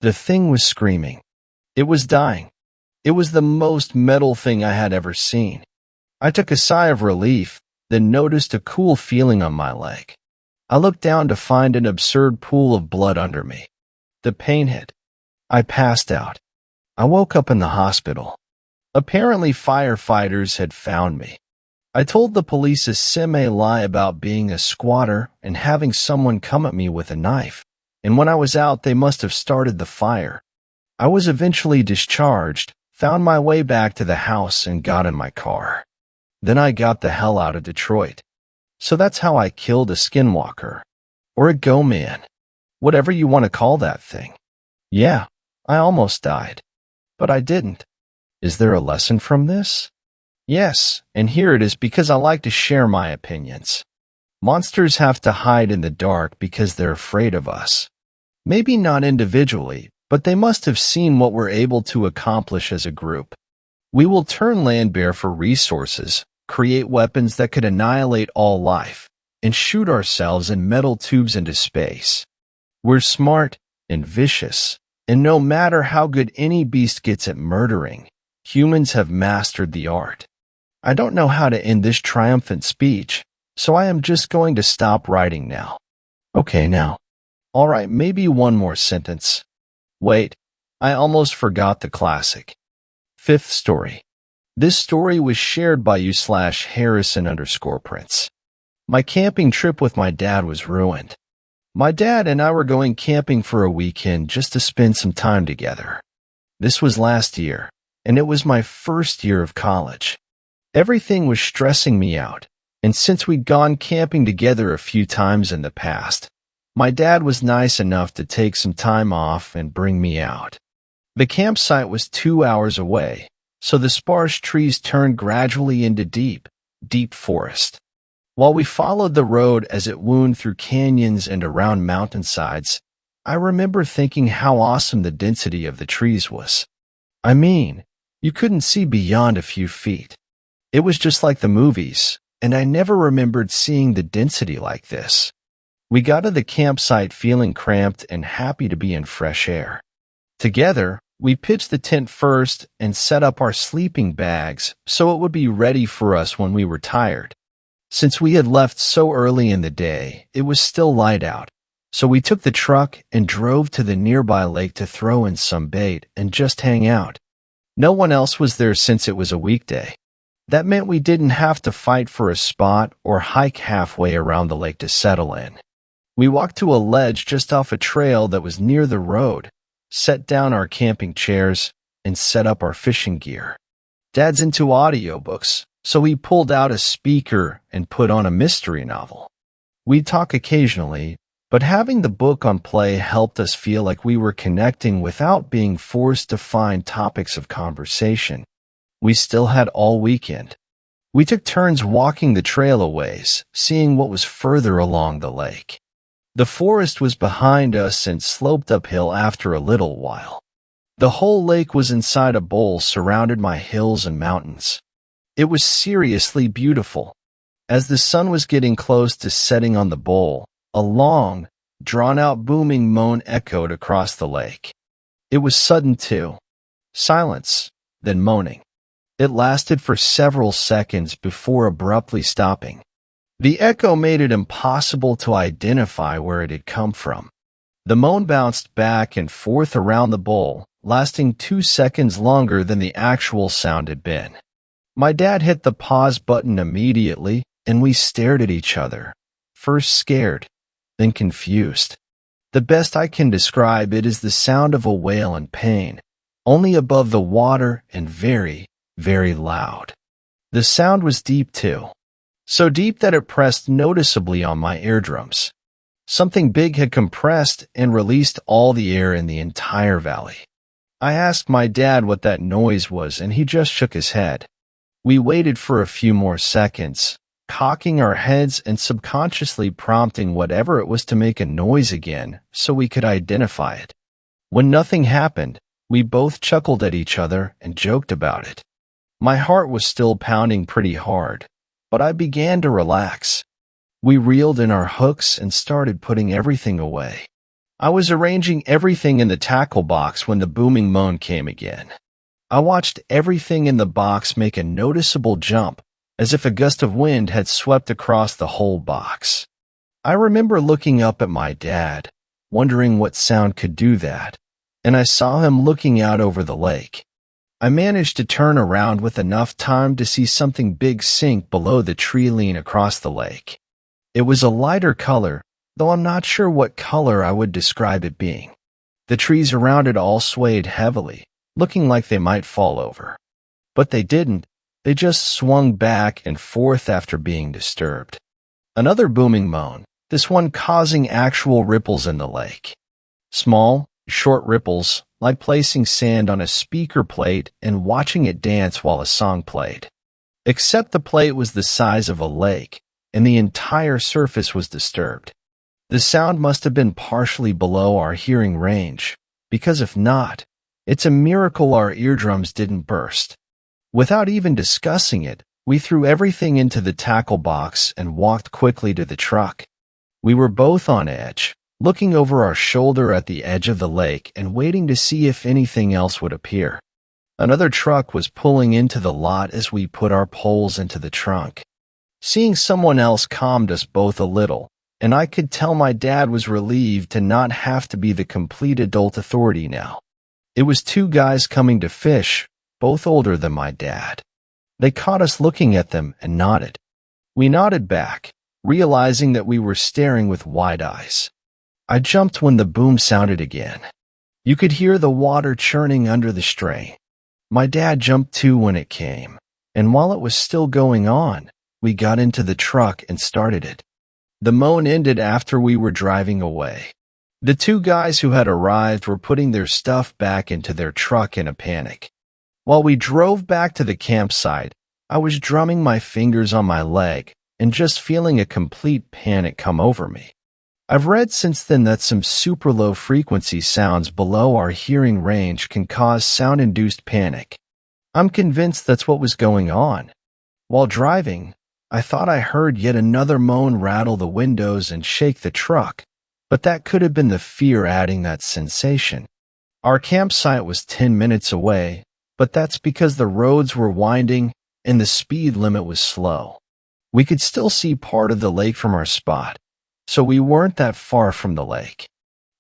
[SPEAKER 1] The thing was screaming. It was dying. It was the most metal thing I had ever seen. I took a sigh of relief, then noticed a cool feeling on my leg. I looked down to find an absurd pool of blood under me. The pain hit. I passed out. I woke up in the hospital. Apparently, firefighters had found me. I told the police a semi-lie about being a squatter and having someone come at me with a knife, and when I was out, they must have started the fire. I was eventually discharged, found my way back to the house, and got in my car. Then I got the hell out of Detroit. So that's how I killed a skinwalker. Or a go-man. Whatever you want to call that thing. Yeah, I almost died. But I didn't. Is there a lesson from this? Yes, and here it is because I like to share my opinions. Monsters have to hide in the dark because they're afraid of us. Maybe not individually, but they must have seen what we're able to accomplish as a group. We will turn land bare for resources, create weapons that could annihilate all life, and shoot ourselves in metal tubes into space. We're smart and vicious, and no matter how good any beast gets at murdering, humans have mastered the art. I don't know how to end this triumphant speech, so I am just going to stop writing now. Okay, now. All right, maybe one more sentence. Wait, I almost forgot the classic. Fifth story. This story was shared by you/Harrison_Prince. My camping trip with my dad was ruined. My dad and I were going camping for a weekend just to spend some time together. This was last year, and it was my first year of college. Everything was stressing me out, and since we'd gone camping together a few times in the past, my dad was nice enough to take some time off and bring me out. The campsite was 2 hours away, so the sparse trees turned gradually into deep forest. While we followed the road as it wound through canyons and around mountainsides, I remember thinking how awesome the density of the trees was. I mean, you couldn't see beyond a few feet. It was just like the movies, and I never remembered seeing the density like this. We got to the campsite feeling cramped and happy to be in fresh air. Together, we pitched the tent first and set up our sleeping bags so it would be ready for us when we were tired. Since we had left so early in the day, it was still light out, so we took the truck and drove to the nearby lake to throw in some bait and just hang out. No one else was there since it was a weekday. That meant we didn't have to fight for a spot or hike halfway around the lake to settle in. We walked to a ledge just off a trail that was near the road, set down our camping chairs, and set up our fishing gear. Dad's into audiobooks, so he pulled out a speaker and put on a mystery novel. We'd talk occasionally, but having the book on play helped us feel like we were connecting without being forced to find topics of conversation. We still had all weekend. We took turns walking the trail a ways, seeing what was further along the lake. The forest was behind us and sloped uphill after a little while. The whole lake was inside a bowl surrounded by hills and mountains. It was seriously beautiful. As the sun was getting close to setting on the bowl, a long, drawn-out booming moan echoed across the lake. It was sudden too. Silence, then moaning. It lasted for several seconds before abruptly stopping. The echo made it impossible to identify where it had come from. The moan bounced back and forth around the bowl, lasting 2 seconds longer than the actual sound had been. My dad hit the pause button immediately, and we stared at each other, first scared, then confused. The best I can describe it is the sound of a wail in pain, only above the water and very, very loud. The sound was deep too, so deep that it pressed noticeably on my eardrums. Something big had compressed and released all the air in the entire valley. I asked my dad what that noise was, and he just shook his head. We waited for a few more seconds, cocking our heads and subconsciously prompting whatever it was to make a noise again so we could identify it. When nothing happened, we both chuckled at each other and joked about it. My heart was still pounding pretty hard, but I began to relax. We reeled in our hooks and started putting everything away. I was arranging everything in the tackle box when the booming moan came again. I watched everything in the box make a noticeable jump, as if a gust of wind had swept across the whole box. I remember looking up at my dad, wondering what sound could do that, and I saw him looking out over the lake. I managed to turn around with enough time to see something big sink below the tree lean across the lake. It was a lighter color, though I'm not sure what color I would describe it being. The trees around it all swayed heavily, looking like they might fall over. But they didn't. They just swung back and forth after being disturbed. Another booming moan, this one causing actual ripples in the lake. Small, short ripples, like placing sand on a speaker plate and watching it dance while a song played. Except the plate was the size of a lake, and the entire surface was disturbed. The sound must have been partially below our hearing range, because if not, it's a miracle our eardrums didn't burst. Without even discussing it, we threw everything into the tackle box and walked quickly to the truck. We were both on edge, looking over our shoulder at the edge of the lake and waiting to see if anything else would appear. Another truck was pulling into the lot as we put our poles into the trunk. Seeing someone else calmed us both a little, and I could tell my dad was relieved to not have to be the complete adult authority now. It was two guys coming to fish, both older than my dad. They caught us looking at them and nodded. We nodded back, realizing that we were staring with wide eyes. I jumped when the boom sounded again. You could hear the water churning under the strain. My dad jumped too when it came, and while it was still going on, we got into the truck and started it. The moan ended after we were driving away. The two guys who had arrived were putting their stuff back into their truck in a panic. While we drove back to the campsite, I was drumming my fingers on my leg and just feeling a complete panic come over me. I've read since then that some super low frequency sounds below our hearing range can cause sound-induced panic. I'm convinced that's what was going on. While driving, I thought I heard yet another moan rattle the windows and shake the truck, but that could have been the fear adding that sensation. Our campsite was 10 minutes away, but that's because the roads were winding and the speed limit was slow. We could still see part of the lake from our spot, so we weren't that far from the lake.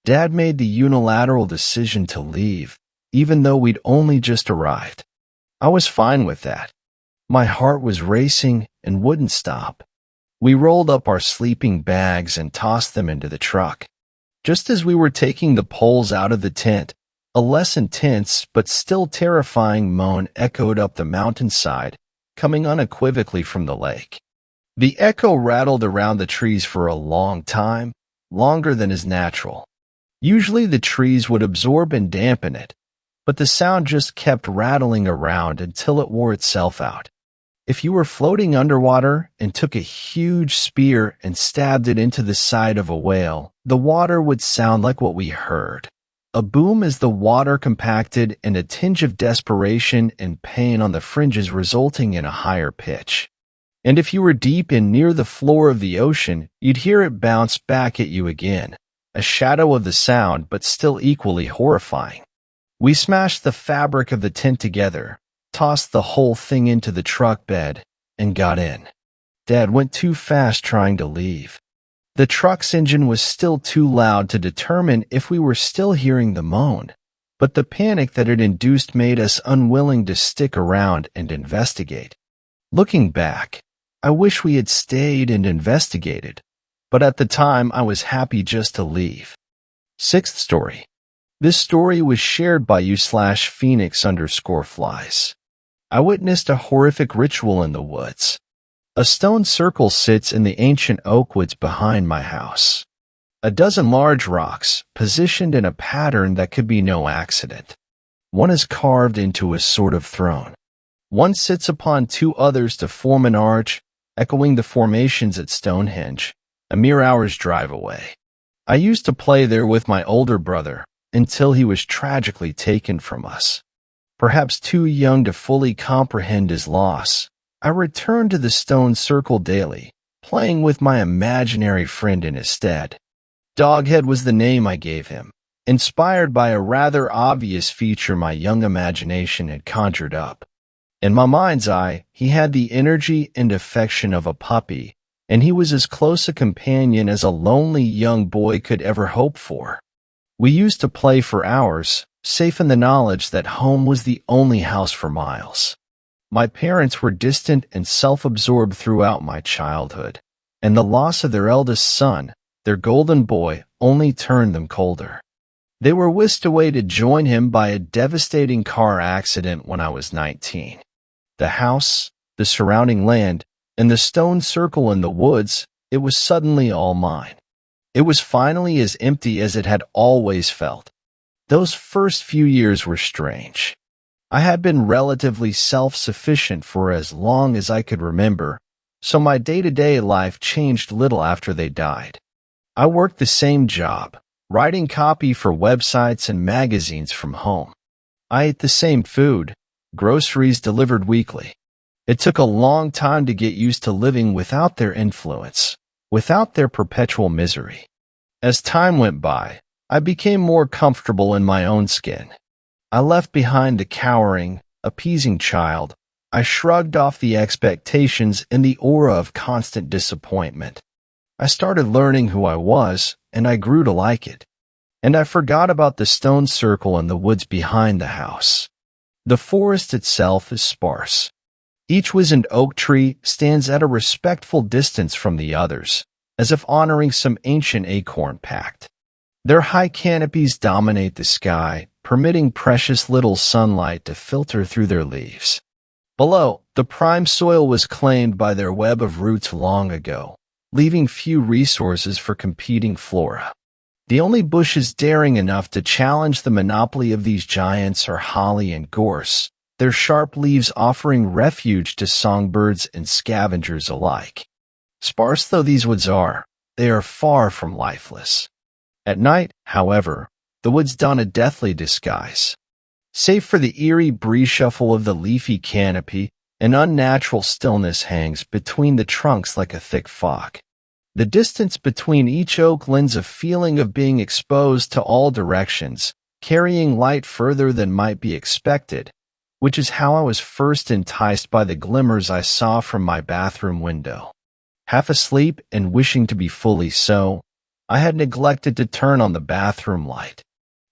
[SPEAKER 1] Dad made the unilateral decision to leave, even though we'd only just arrived. I was fine with that. My heart was racing and wouldn't stop. We rolled up our sleeping bags and tossed them into the truck. Just as we were taking the poles out of the tent, a less intense but still terrifying moan echoed up the mountainside, coming unequivocally from the lake. The echo rattled around the trees for a long time, longer than is natural. Usually the trees would absorb and dampen it, but the sound just kept rattling around until it wore itself out. If you were floating underwater and took a huge spear and stabbed it into the side of a whale, the water would sound like what we heard. A boom as the water compacted and a tinge of desperation and pain on the fringes resulting in a higher pitch. And if you were deep in near the floor of the ocean, you'd hear it bounce back at you again, a shadow of the sound but still equally horrifying. We smashed the fabric of the tent together, tossed the whole thing into the truck bed, and got in. Dad went too fast trying to leave. The truck's engine was still too loud to determine if we were still hearing the moan, but the panic that it induced made us unwilling to stick around and investigate. Looking back, I wish we had stayed and investigated, but at the time I was happy just to leave. Sixth story. This story was shared by you/Phoenix_flies. I witnessed a horrific ritual in the woods. A stone circle sits in the ancient oak woods behind my house. A dozen large rocks, positioned in a pattern that could be no accident. One is carved into a sort of throne. One sits upon two others to form an arch, echoing the formations at Stonehenge, a mere hour's drive away. I used to play there with my older brother until he was tragically taken from us. Perhaps too young to fully comprehend his loss, I returned to the stone circle daily, playing with my imaginary friend in his stead. Doghead was the name I gave him, inspired by a rather obvious feature my young imagination had conjured up. In my mind's eye, he had the energy and affection of a puppy, and he was as close a companion as a lonely young boy could ever hope for. We used to play for hours, safe in the knowledge that home was the only house for miles. My parents were distant and self-absorbed throughout my childhood, and the loss of their eldest son, their golden boy, only turned them colder. They were whisked away to join him by a devastating car accident when I was 19. The house, the surrounding land, and the stone circle in the woods, it was suddenly all mine. It was finally as empty as it had always felt. Those first few years were strange. I had been relatively self-sufficient for as long as I could remember, so my day-to-day life changed little after they died. I worked the same job, writing copy for websites and magazines from home. I ate the same food, groceries delivered weekly. It took a long time to get used to living without their influence, without their perpetual misery. As time went by, I became more comfortable in my own skin. I left behind the cowering, appeasing child. I shrugged off the expectations and the aura of constant disappointment. I started learning who I was, and I grew to like it. And I forgot about the stone circle in the woods behind the house. The forest itself is sparse. Each wizened oak tree stands at a respectful distance from the others, as if honoring some ancient acorn pact. Their high canopies dominate the sky, permitting precious little sunlight to filter through their leaves. Below, the prime soil was claimed by their web of roots long ago, leaving few resources for competing flora. The only bushes daring enough to challenge the monopoly of these giants are holly and gorse, their sharp leaves offering refuge to songbirds and scavengers alike. Sparse though these woods are, they are far from lifeless. At night, however, the woods don a deathly disguise. Save for the eerie breeze shuffle of the leafy canopy, an unnatural stillness hangs between the trunks like a thick fog. The distance between each oak lends a feeling of being exposed to all directions, carrying light further than might be expected, which is how I was first enticed by the glimmers I saw from my bathroom window. Half asleep and wishing to be fully so, I had neglected to turn on the bathroom light.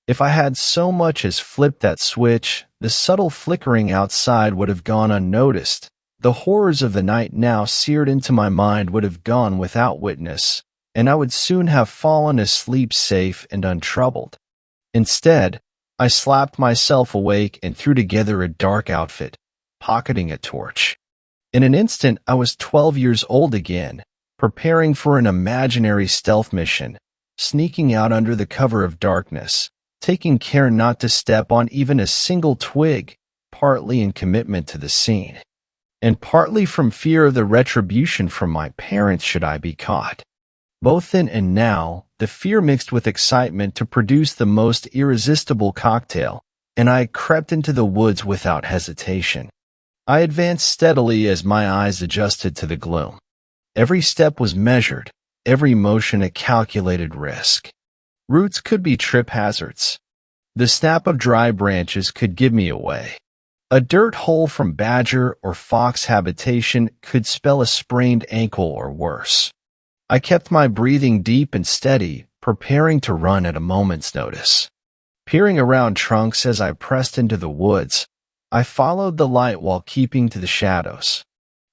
[SPEAKER 1] If I had so much as flipped that switch, the subtle flickering outside would have gone unnoticed. The horrors of the night now seared into my mind would have gone without witness, and I would soon have fallen asleep safe and untroubled. Instead, I slapped myself awake and threw together a dark outfit, pocketing a torch. In an instant, I was 12 years old again, preparing for an imaginary stealth mission, sneaking out under the cover of darkness, taking care not to step on even a single twig, partly in commitment to the scene, and partly from fear of the retribution from my parents should I be caught. Both then and now, the fear mixed with excitement to produce the most irresistible cocktail, and I crept into the woods without hesitation. I advanced steadily as my eyes adjusted to the gloom. Every step was measured, every motion a calculated risk. Roots could be trip hazards. The snap of dry branches could give me away. A dirt hole from badger or fox habitation could spell a sprained ankle or worse. I kept my breathing deep and steady, preparing to run at a moment's notice. Peering around trunks as I pressed into the woods, I followed the light while keeping to the shadows.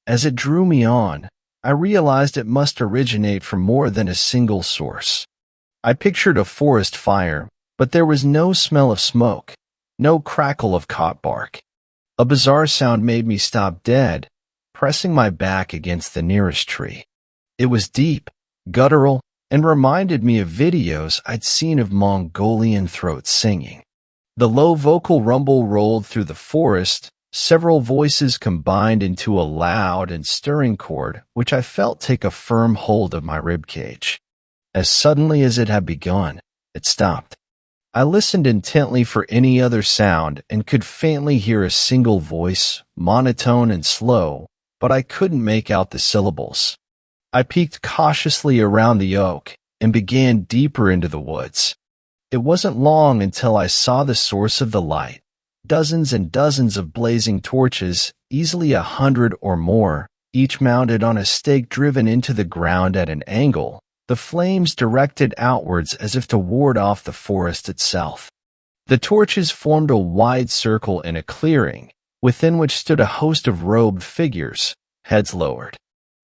[SPEAKER 1] As it drew me on, I realized it must originate from more than a single source. I pictured a forest fire, but there was no smell of smoke, no crackle of caught bark. A bizarre sound made me stop dead, pressing my back against the nearest tree. It was deep, guttural, and reminded me of videos I'd seen of Mongolian throats singing. The low vocal rumble rolled through the forest, several voices combined into a loud and stirring chord, which I felt take a firm hold of my ribcage. As suddenly as it had begun, it stopped. I listened intently for any other sound and could faintly hear a single voice, monotone and slow, but I couldn't make out the syllables. I peeked cautiously around the oak and began deeper into the woods. It wasn't long until I saw the source of the light. Dozens and dozens of blazing torches, easily 100 or more, each mounted on a stake driven into the ground at an angle, the flames directed outwards as if to ward off the forest itself. The torches formed a wide circle in a clearing, within which stood a host of robed figures, heads lowered.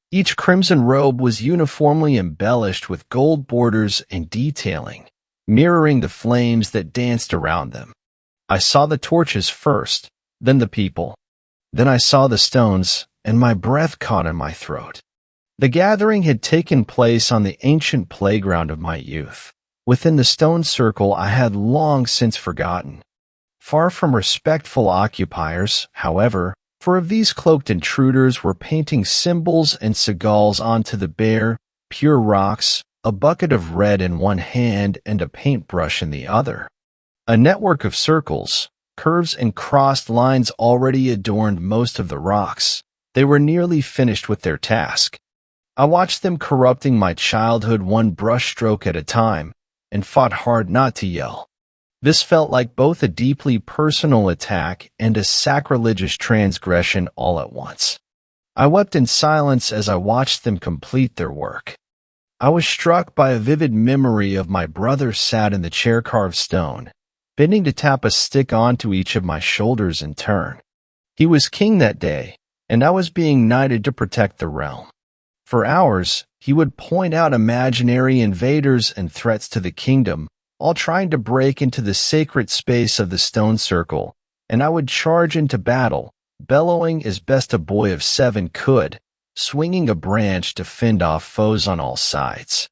[SPEAKER 1] Each crimson robe was uniformly embellished with gold borders and detailing, mirroring the flames that danced around them. I saw the torches first, then the people. Then I saw the stones, and my breath caught in my throat. The gathering had taken place on the ancient playground of my youth, within the stone circle I had long since forgotten. Far from respectful occupiers, however, for of these cloaked intruders were painting symbols and sigils onto the bare, pure rocks, a bucket of red in one hand and a paintbrush in the other. A network of circles, curves and crossed lines already adorned most of the rocks. They were nearly finished with their task. I watched them corrupting my childhood one brushstroke at a time, and fought hard not to yell. This felt like both a deeply personal attack and a sacrilegious transgression all at once. I wept in silence as I watched them complete their work. I was struck by a vivid memory of my brother sat in the chair-carved stone, bending to tap a stick onto each of my shoulders in turn. He was king that day, and I was being knighted to protect the realm. For hours, he would point out imaginary invaders and threats to the kingdom, all trying to break into the sacred space of the stone circle, and I would charge into battle, bellowing as best a boy of 7 could, swinging a branch to fend off foes on all sides.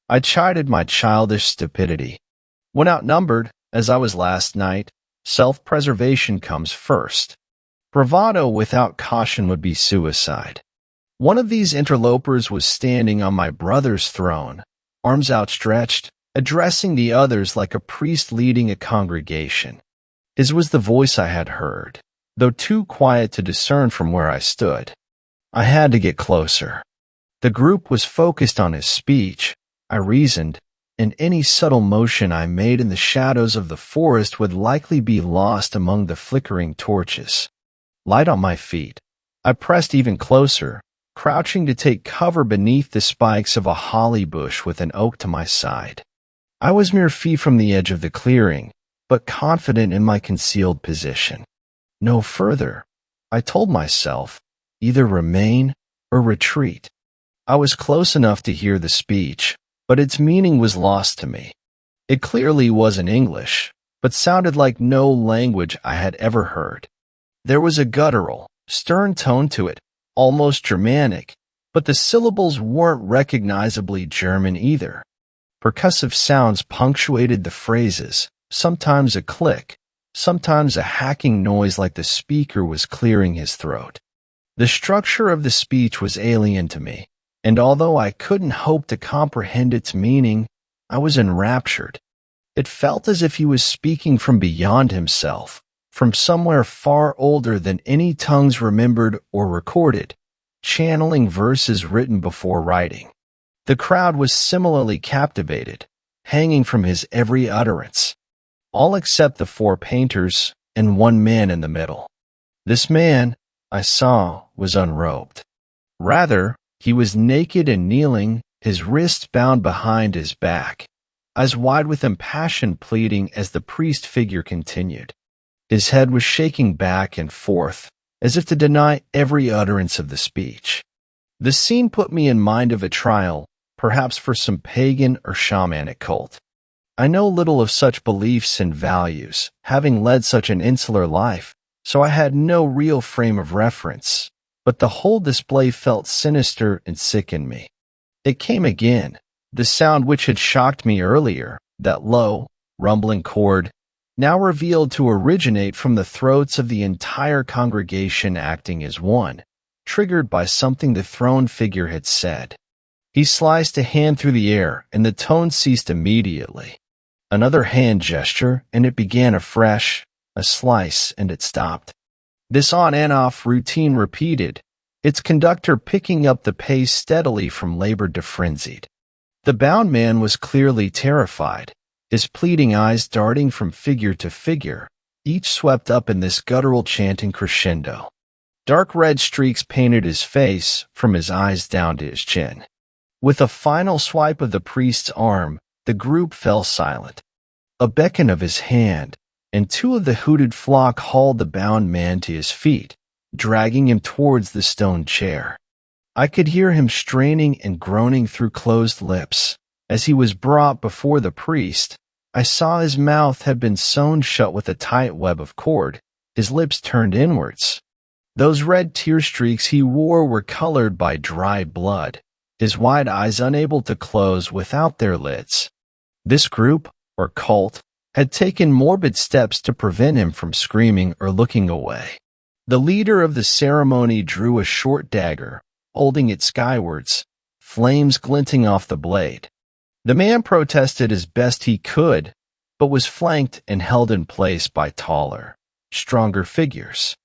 [SPEAKER 1] I chided my childish stupidity. When outnumbered, as I was last night, self-preservation comes first. Bravado without caution would be suicide. One of these interlopers was standing on my brother's throne, arms outstretched, addressing the others like a priest leading a congregation. His was the voice I had heard, though too quiet to discern from where I stood. I had to get closer. The group was focused on his speech, I reasoned, and any subtle motion I made in the shadows of the forest would likely be lost among the flickering torches. Light on my feet, I pressed even closer, crouching to take cover beneath the spikes of a holly bush with an oak to my side. I was mere feet from the edge of the clearing, but confident in my concealed position. No further, I told myself, either remain or retreat. I was close enough to hear the speech, but its meaning was lost to me. It clearly wasn't English, but sounded like no language I had ever heard. There was a guttural, stern tone to it, almost Germanic, but the syllables weren't recognizably German either. Percussive sounds punctuated the phrases, sometimes a click, sometimes a hacking noise like the speaker was clearing his throat. The structure of the speech was alien to me, and although I couldn't hope to comprehend its meaning, I was enraptured. It felt as if he was speaking from beyond himself, from somewhere far older than any tongues remembered or recorded, channeling verses written before writing. The crowd was similarly captivated, hanging from his every utterance, all except the 4 painters and one man in the middle. This man, I saw, was unrobed. Rather, he was naked and kneeling, his wrists bound behind his back, eyes wide with impassioned pleading as the priest figure continued. His head was shaking back and forth, as if to deny every utterance of the speech. The scene put me in mind of a trial, perhaps for some pagan or shamanic cult. I know little of such beliefs and values, having led such an insular life, so I had no real frame of reference, but the whole display felt sinister and sickened me. It came again, the sound which had shocked me earlier, that low, rumbling chord, now revealed to originate from the throats of the entire congregation acting as one, triggered by something the throned figure had said. He sliced a hand through the air, and the tone ceased immediately. Another hand gesture, and it began afresh, a slice, and it stopped. This on and off routine repeated, its conductor picking up the pace steadily from labored to frenzied. The bound man was clearly terrified, his pleading eyes darting from figure to figure, each swept up in this guttural chanting crescendo. Dark red streaks painted his face, from his eyes down to his chin. With a final swipe of the priest's arm, the group fell silent. A beckon of his hand, and two of the hooted flock hauled the bound man to his feet, dragging him towards the stone chair. I could hear him straining and groaning through closed lips. As he was brought before the priest, I saw his mouth had been sewn shut with a tight web of cord, his lips turned inwards. Those red tear streaks he wore were colored by dried blood, his wide eyes unable to close without their lids. This group, or cult, had taken morbid steps to prevent him from screaming or looking away. The leader of the ceremony drew a short dagger, holding it skywards, flames glinting off the blade. The man protested as best he could, but was flanked and held in place by taller, stronger figures.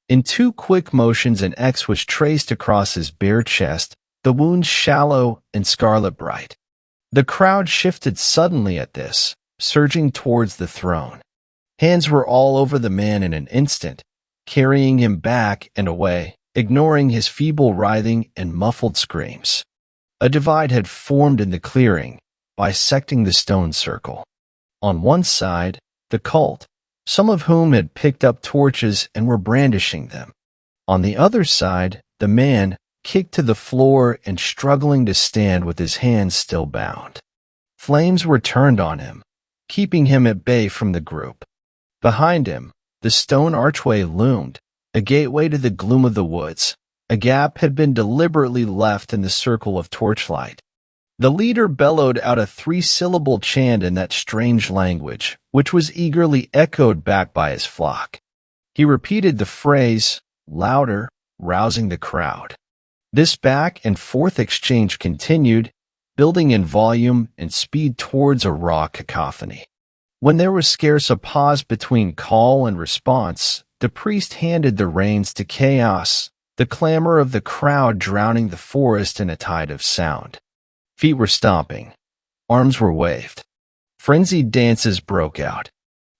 [SPEAKER 1] In two quick motions an X was traced across his bare chest, the wounds shallow and scarlet bright. The crowd shifted suddenly at this, surging towards the throne. Hands were all over the man in an instant, carrying him back and away, ignoring his feeble writhing and muffled screams. A divide had formed in the clearing, bisecting the stone circle. On one side, the cult, some of whom had picked up torches and were brandishing them. On the other side, the man, kicked to the floor and struggling to stand with his hands still bound. Flames were turned on him, keeping him at bay from the group. Behind him, the stone archway loomed, a gateway to the gloom of the woods. A gap had been deliberately left in the circle of torchlight. The leader bellowed out a three-syllable chant in that strange language, which was eagerly echoed back by his flock. He repeated the phrase, louder, rousing the crowd. This back and forth exchange continued, building in volume and speed towards a raw cacophony. When there was scarce a pause between call and response, the priest handed the reins to chaos, the clamor of the crowd drowning the forest in a tide of sound. Feet were stomping. Arms were waved. Frenzied dances broke out.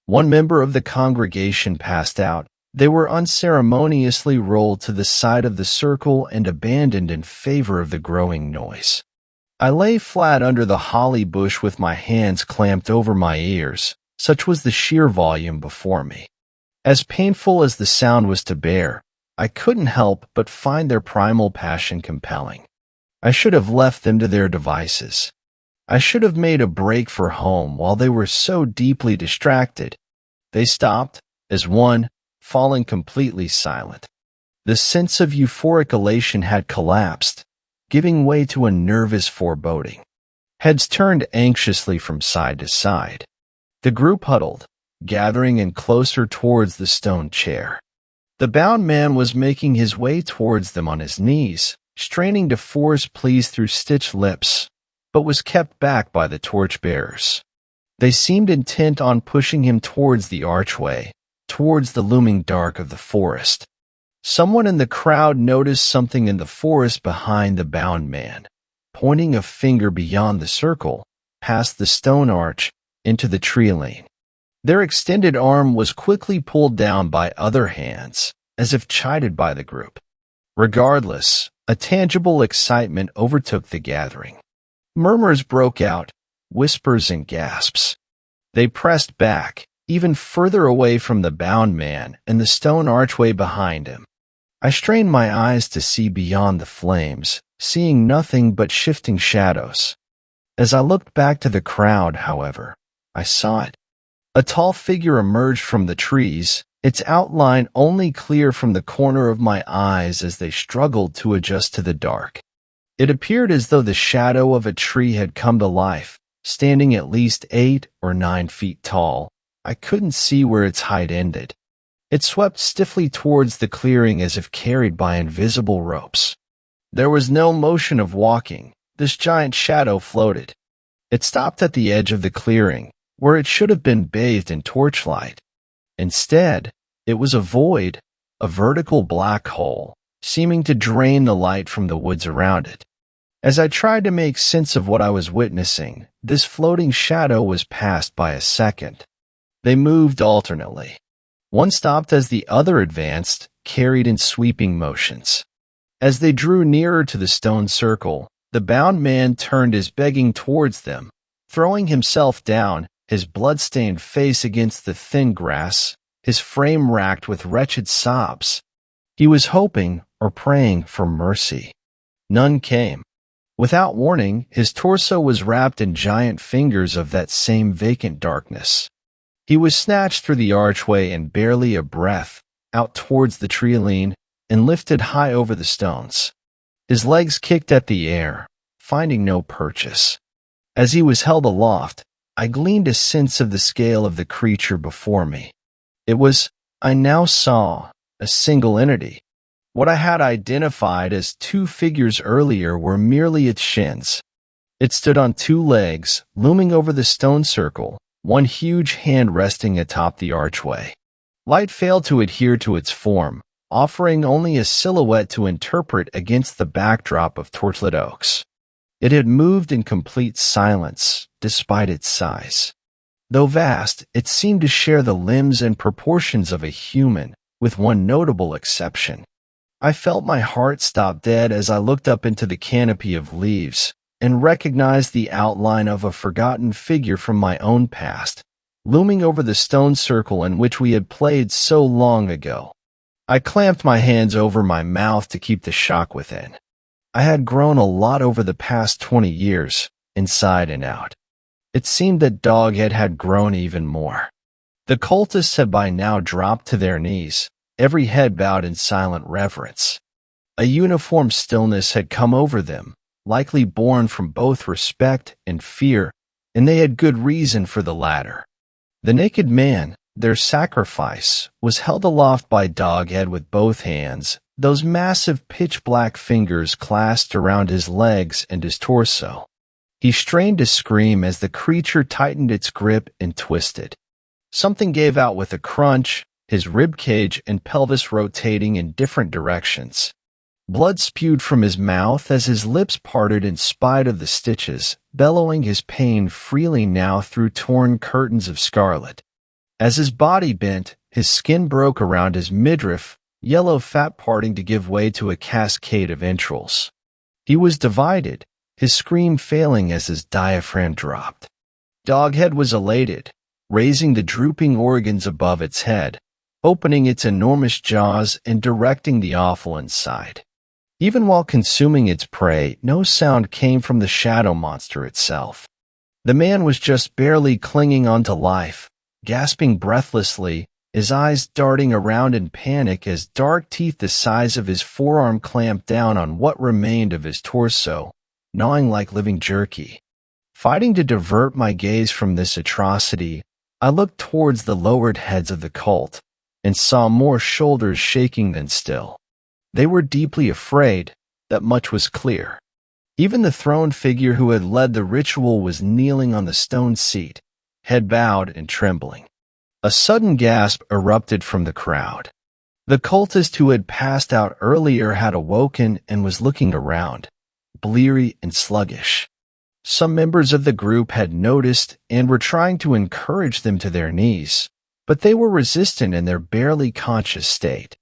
[SPEAKER 1] One member of the congregation passed out. They were unceremoniously rolled to the side of the circle and abandoned in favor of the growing noise. I lay flat under the holly bush with my hands clamped over my ears, such was the sheer volume before me. As painful as the sound was to bear, I couldn't help but find their primal passion compelling. I should have left them to their devices. I should have made a break for home while they were so deeply distracted. They stopped, as one, falling completely silent. The sense of euphoric elation had collapsed, giving way to a nervous foreboding. Heads turned anxiously from side to side. The group huddled, gathering in closer towards the stone chair. The bound man was making his way towards them on his knees, straining to force pleas through stitched lips, but was kept back by the torch-bearers. They seemed intent on pushing him towards the archway, towards the looming dark of the forest. Someone in the crowd noticed something in the forest behind the bound man, pointing a finger beyond the circle, past the stone arch, into the tree lane. Their extended arm was quickly pulled down by other hands, as if chided by the group. Regardless, a tangible excitement overtook the gathering. Murmurs broke out, whispers and gasps. They pressed back, even further away from the bound man and the stone archway behind him. I strained my eyes to see beyond the flames, seeing nothing but shifting shadows. As I looked back to the crowd, however, I saw it. A tall figure emerged from the trees, its outline only clear from the corner of my eyes as they struggled to adjust to the dark. It appeared as though the shadow of a tree had come to life, standing at least 8 or 9 feet tall. I couldn't see where its height ended. It swept stiffly towards the clearing as if carried by invisible ropes. There was no motion of walking. This giant shadow floated. It stopped at the edge of the clearing, where it should have been bathed in torchlight. Instead, it was a void, a vertical black hole, seeming to drain the light from the woods around it. As I tried to make sense of what I was witnessing, this floating shadow was passed by a second. They moved alternately. One stopped as the other advanced, carried in sweeping motions. As they drew nearer to the stone circle, the bound man turned his begging towards them, throwing himself down, his blood-stained face against the thin grass, his frame racked with wretched sobs. He was hoping or praying for mercy. None came. Without warning, his torso was wrapped in giant fingers of that same vacant darkness. He was snatched through the archway in barely a breath, out towards the treeline, and lifted high over the stones. His legs kicked at the air, finding no purchase. As he was held aloft, I gleaned a sense of the scale of the creature before me. It was, I now saw, a single entity. What I had identified as 2 figures earlier were merely its shins. It stood on 2 legs, looming over the stone circle, one huge hand resting atop the archway. Light failed to adhere to its form, offering only a silhouette to interpret against the backdrop of torchlit oaks. It had moved in complete silence, despite its size. Though vast, it seemed to share the limbs and proportions of a human, with one notable exception. I felt my heart stop dead as I looked up into the canopy of leaves, and recognized the outline of a forgotten figure from my own past, looming over the stone circle in which we had played so long ago. I clamped my hands over my mouth to keep the shock within. I had grown a lot over the past 20 years, inside and out. It seemed that Doghead had grown even more. The cultists had by now dropped to their knees, every head bowed in silent reverence. A uniform stillness had come over them, likely born from both respect and fear, and they had good reason for the latter. The naked man, their sacrifice, was held aloft by Doghead with both hands, those massive pitch-black fingers clasped around his legs and his torso. He strained to scream as the creature tightened its grip and twisted. Something gave out with a crunch, his ribcage and pelvis rotating in different directions. Blood spewed from his mouth as his lips parted in spite of the stitches, bellowing his pain freely now through torn curtains of scarlet. As his body bent, his skin broke around his midriff, yellow fat parting to give way to a cascade of entrails. He was divided, his scream failing as his diaphragm dropped. Doghead was elated, raising the drooping organs above its head, opening its enormous jaws and directing the offal inside. Even while consuming its prey, no sound came from the shadow monster itself. The man was just barely clinging onto life, gasping breathlessly, his eyes darting around in panic as dark teeth the size of his forearm clamped down on what remained of his torso, gnawing like living jerky. Fighting to divert my gaze from this atrocity, I looked towards the lowered heads of the cult, and saw more shoulders shaking than still. They were deeply afraid, that much was clear. Even the throned figure who had led the ritual was kneeling on the stone seat, head bowed and trembling. A sudden gasp erupted from the crowd. The cultist who had passed out earlier had awoken and was looking around, bleary and sluggish. Some members of the group had noticed and were trying to encourage them to their knees, but they were resistant in their barely conscious state.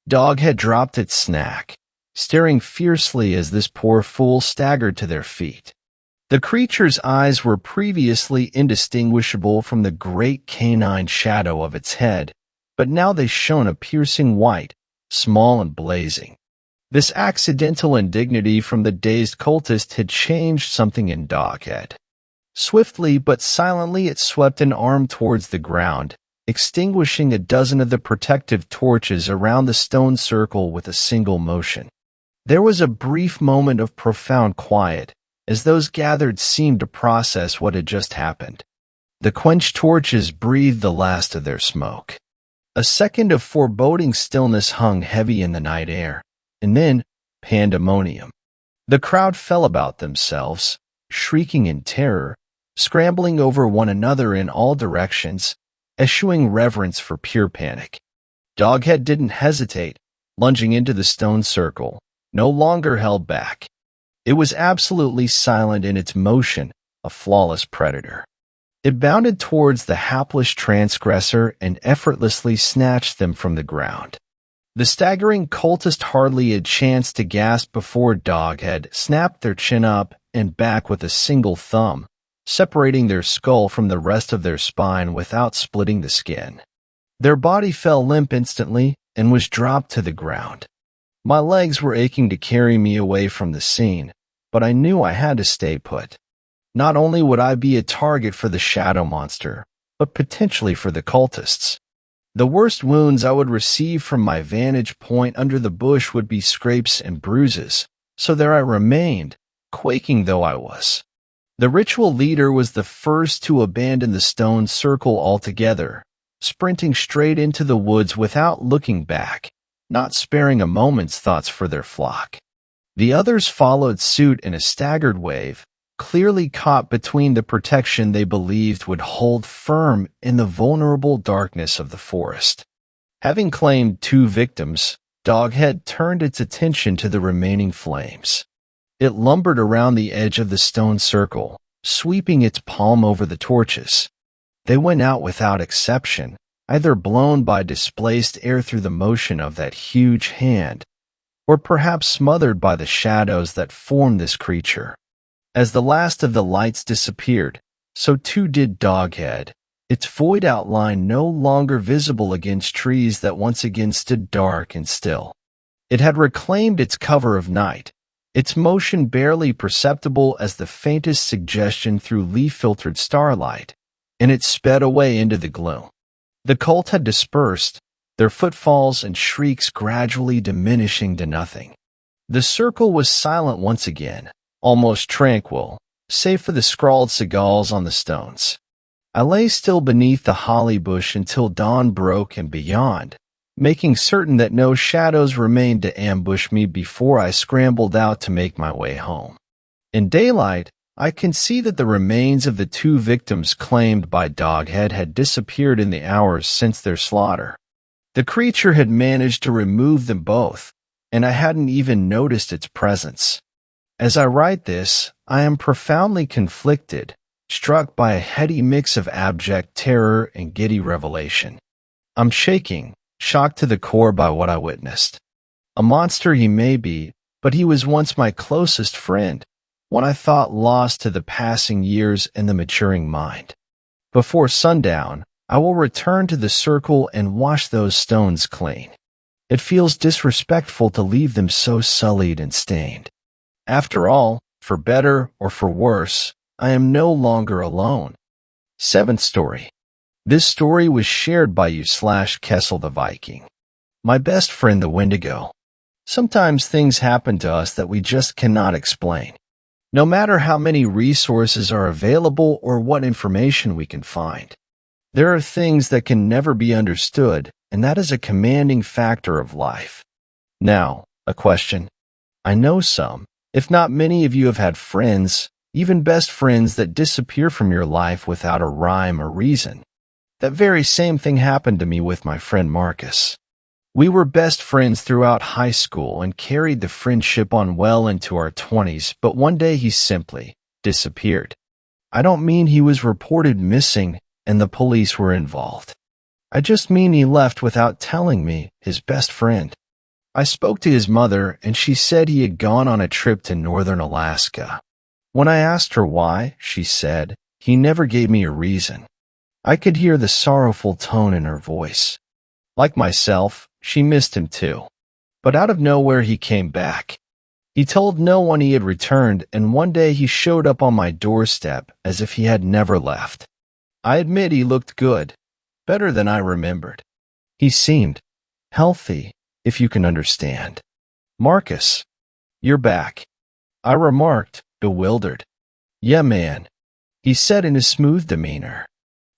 [SPEAKER 1] Doghead dropped its snack, staring fiercely as this poor fool staggered to their feet. The creature's eyes were previously indistinguishable from the great canine shadow of its head, but now they shone a piercing white, small and blazing. This accidental indignity from the dazed cultist had changed something in Doghead. Swiftly but silently it swept an arm towards the ground, extinguishing a dozen of the protective torches around the stone circle with a single motion. There was a brief moment of profound quiet, as those gathered seemed to process what had just happened. The quenched torches breathed the last of their smoke. A second of foreboding stillness hung heavy in the night air, and then pandemonium. The crowd fell about themselves, shrieking in terror, scrambling over one another in all directions, eschewing reverence for pure panic. Doghead didn't hesitate, lunging into the stone circle, no longer held back. It was absolutely silent in its motion, a flawless predator. It bounded towards the hapless transgressor and effortlessly snatched them from the ground. The staggering cultist hardly had chance to gasp before Doghead snapped their chin up and back with a single thumb, separating their skull from the rest of their spine without splitting the skin. Their body fell limp instantly and was dropped to the ground. My legs were aching to carry me away from the scene, but I knew I had to stay put. Not only would I be a target for the shadow monster, but potentially for the cultists. The worst wounds I would receive from my vantage point under the bush would be scrapes and bruises, so there I remained, quaking though I was. The ritual leader was the first to abandon the stone circle altogether, sprinting straight into the woods without looking back, not sparing a moment's thoughts for their flock. The others followed suit in a staggered wave, clearly caught between the protection they believed would hold firm in the vulnerable darkness of the forest. Having claimed 2 victims, Doghead turned its attention to the remaining flames. It lumbered around the edge of the stone circle, sweeping its palm over the torches. They went out without exception, either blown by displaced air through the motion of that huge hand, or perhaps smothered by the shadows that formed this creature. As the last of the lights disappeared, so too did Doghead, its void outline no longer visible against trees that once again stood dark and still. It had reclaimed its cover of night, its motion barely perceptible as the faintest suggestion through leaf-filtered starlight, and it sped away into the gloom. The cult had dispersed, their footfalls and shrieks gradually diminishing to nothing. The circle was silent once again, almost tranquil, save for the scrawled sigils on the stones. I lay still beneath the holly bush until dawn broke and beyond, making certain that no shadows remained to ambush me before I scrambled out to make my way home. In daylight, I can see that the remains of the 2 victims claimed by Doghead had disappeared in the hours since their slaughter. The creature had managed to remove them both, and I hadn't even noticed its presence. As I write this, I am profoundly conflicted, struck by a heady mix of abject terror and giddy revelation. I'm shaking, shocked to the core by what I witnessed. A monster he may be, but he was once my closest friend, one I thought lost to the passing years and the maturing mind. Before sundown, I will return to the circle and wash those stones clean. It feels disrespectful to leave them so sullied and stained. After all, for better or for worse, I am no longer alone. 7th story. This story was shared by you/Kessel the Viking. My best friend the Wendigo. Sometimes things happen to us that we just cannot explain. No matter how many resources are available or what information we can find. There are things that can never be understood, and that is a commanding factor of life. Now, a question. I know some, if not many of you have had friends, even best friends that disappear from your life without a rhyme or reason. That very same thing happened to me with my friend Marcus. We were best friends throughout high school and carried the friendship on well into our 20s, but one day he simply disappeared. I don't mean he was reported missing and the police were involved. I just mean he left without telling me, his best friend. I spoke to his mother and she said he had gone on a trip to northern Alaska. When I asked her why, she said, he never gave me a reason. I could hear the sorrowful tone in her voice. Like myself, she missed him too. But out of nowhere he came back. He told no one he had returned, and one day he showed up on my doorstep as if he had never left. I admit he looked good, better than I remembered. He seemed healthy, if you can understand. "Marcus, you're back," I remarked, bewildered. "Yeah, man," he said in a smooth demeanor.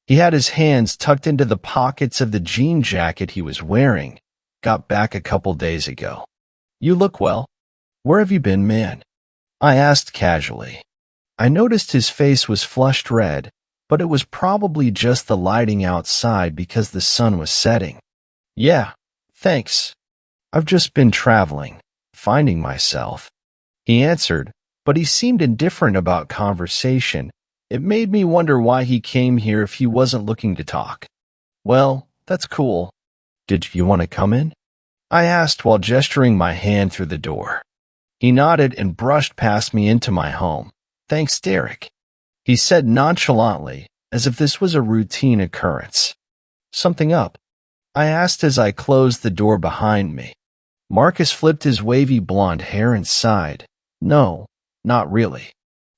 [SPEAKER 1] He had his hands tucked into the pockets of the jean jacket he was wearing. "Got back a couple days ago. You look well. Where have you been, man?" I asked casually. I noticed his face was flushed red, but it was probably just the lighting outside because the sun was setting. "Yeah, thanks. I've just been traveling, finding myself," he answered, but he seemed indifferent about conversation. It made me wonder why he came here if he wasn't looking to talk. "Well, that's cool. Did you want to come in?" I asked while gesturing my hand through the door. He nodded and brushed past me into my home. "Thanks, Derek," he said nonchalantly, as if this was a routine occurrence. "Something up?" I asked as I closed the door behind me. Marcus flipped his wavy blonde hair and sighed. "No, not really.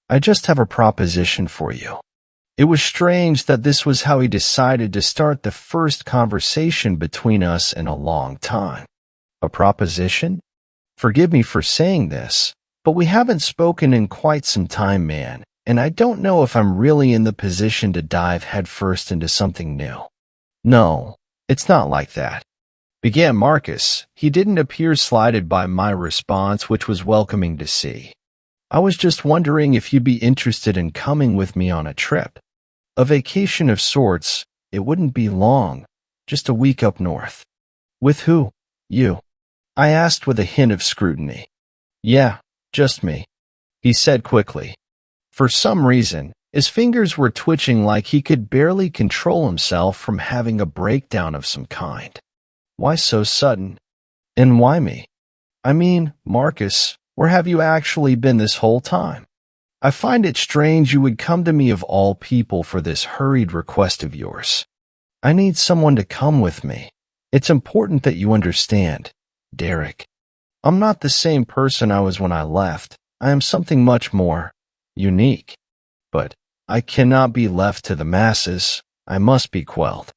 [SPEAKER 1] I just have a proposition for you." It was strange that this was how he decided to start the first conversation between us in a long time. A proposition? Forgive me for saying this, but we haven't spoken in quite some time, man, and I don't know if I'm really in the position to dive headfirst into something new. "No, it's not like that," began Marcus. He didn't appear slighted by my response, which was welcoming to see. "I was just wondering if you'd be interested in coming with me on a trip. A vacation of sorts. It wouldn't be long, just a week up north." "With who?" "You," I asked with a hint of scrutiny. "Yeah, just me," he said quickly. For some reason, his fingers were twitching like he could barely control himself from having a breakdown of some kind. "Why so sudden? And why me?" "I mean, Marcus, where have you actually been this whole time? I find it strange you would come to me of all people for this hurried request of yours. I need someone to come with me. It's important that you understand, Derek. I'm not the same person I was when I left. I am something much more unique. But I cannot be left to the masses. I must be quelled."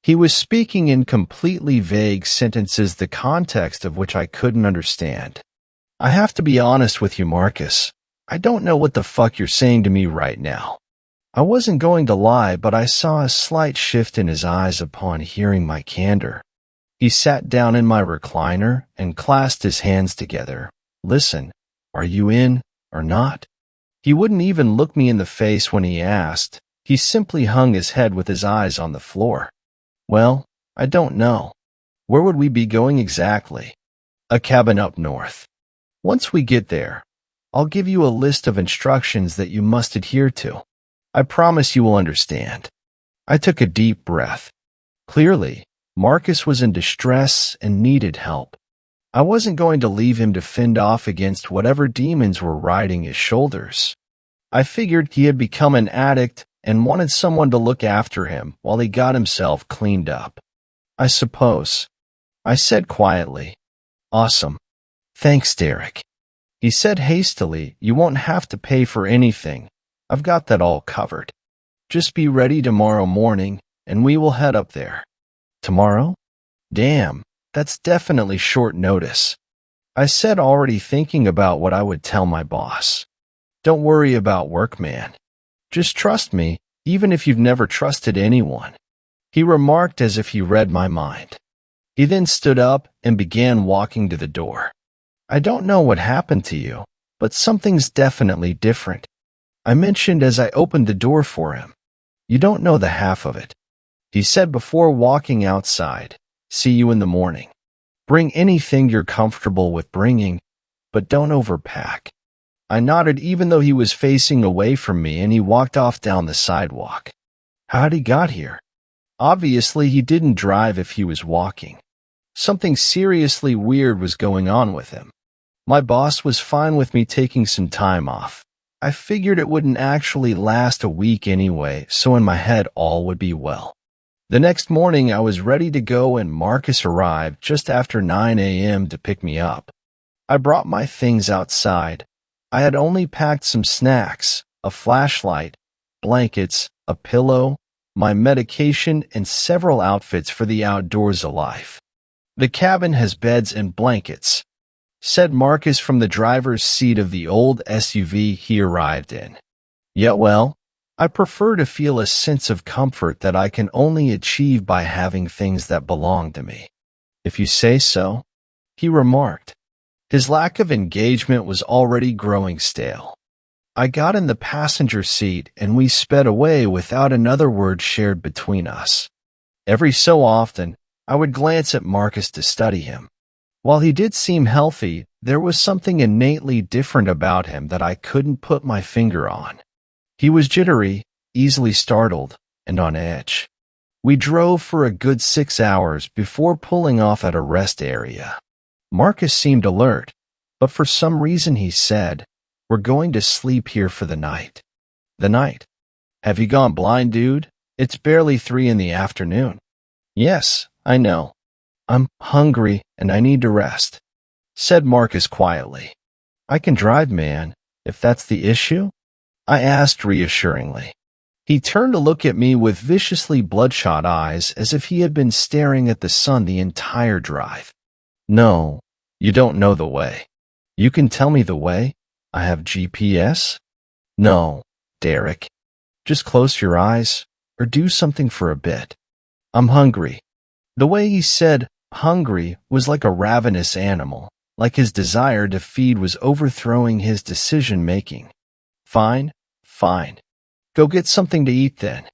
[SPEAKER 1] He was speaking in completely vague sentences, the context of which I couldn't understand. "I have to be honest with you, Marcus. I don't know what the fuck you're saying to me right now." I wasn't going to lie, but I saw a slight shift in his eyes upon hearing my candor. He sat down in my recliner and clasped his hands together. "Listen, are you in or not?" He wouldn't even look me in the face when he asked. He simply hung his head with his eyes on the floor. "Well, I don't know. Where would we be going exactly?" "A cabin up north. Once we get there, I'll give you a list of instructions that you must adhere to. I promise you will understand." I took a deep breath. Clearly, Marcus was in distress and needed help. I wasn't going to leave him to fend off against whatever demons were riding his shoulders. I figured he had become an addict and wanted someone to look after him while he got himself cleaned up. "I suppose," I said quietly. "Awesome. Thanks, Derek," he said hastily. "You won't have to pay for anything. I've got that all covered. Just be ready tomorrow morning, and we will head up there." "Tomorrow? Damn, that's definitely short notice," I said, already thinking about what I would tell my boss. "Don't worry about work, man. Just trust me, even if you've never trusted anyone," he remarked as if he read my mind. He then stood up and began walking to the door. "I don't know what happened to you, but something's definitely different," I mentioned as I opened the door for him. "You don't know the half of it," he said before walking outside. "See you in the morning. Bring anything you're comfortable with bringing, but don't overpack." I nodded even though he was facing away from me, and he walked off down the sidewalk. How'd he got here? Obviously, he didn't drive if he was walking. Something seriously weird was going on with him. My boss was fine with me taking some time off. I figured it wouldn't actually last a week anyway, so in my head all would be well. The next morning, I was ready to go and Marcus arrived just after 9 a.m. to pick me up. I brought my things outside. I had only packed some snacks, a flashlight, blankets, a pillow, my medication, and several outfits for the outdoors alive. The cabin has beds and blankets, said Marcus from the driver's seat of the old SUV he arrived in. Yet, well, I prefer to feel a sense of comfort that I can only achieve by having things that belong to me. If you say so, he remarked. His lack of engagement was already growing stale. I got in the passenger seat and we sped away without another word shared between us. Every so often, I would glance at Marcus to study him. While he did seem healthy, there was something innately different about him that I couldn't put my finger on. He was jittery, easily startled, and on edge. We drove for a good 6 hours before pulling off at a rest area. Marcus seemed alert, but for some reason he said, "We're going to sleep here for the night." The night? Have you gone blind, dude? It's barely 3 in the afternoon. Yes, I know. I'm hungry and I need to rest, said Marcus quietly. I can drive, man, if that's the issue, I asked reassuringly. He turned to look at me with viciously bloodshot eyes as if he had been staring at the sun the entire drive. No, you don't know the way. You can tell me the way? I have GPS? No, Derek. Just close your eyes or do something for a bit. I'm hungry. The way he said hungry was like a ravenous animal, like his desire to feed was overthrowing his decision-making. Fine. Go get something to eat then,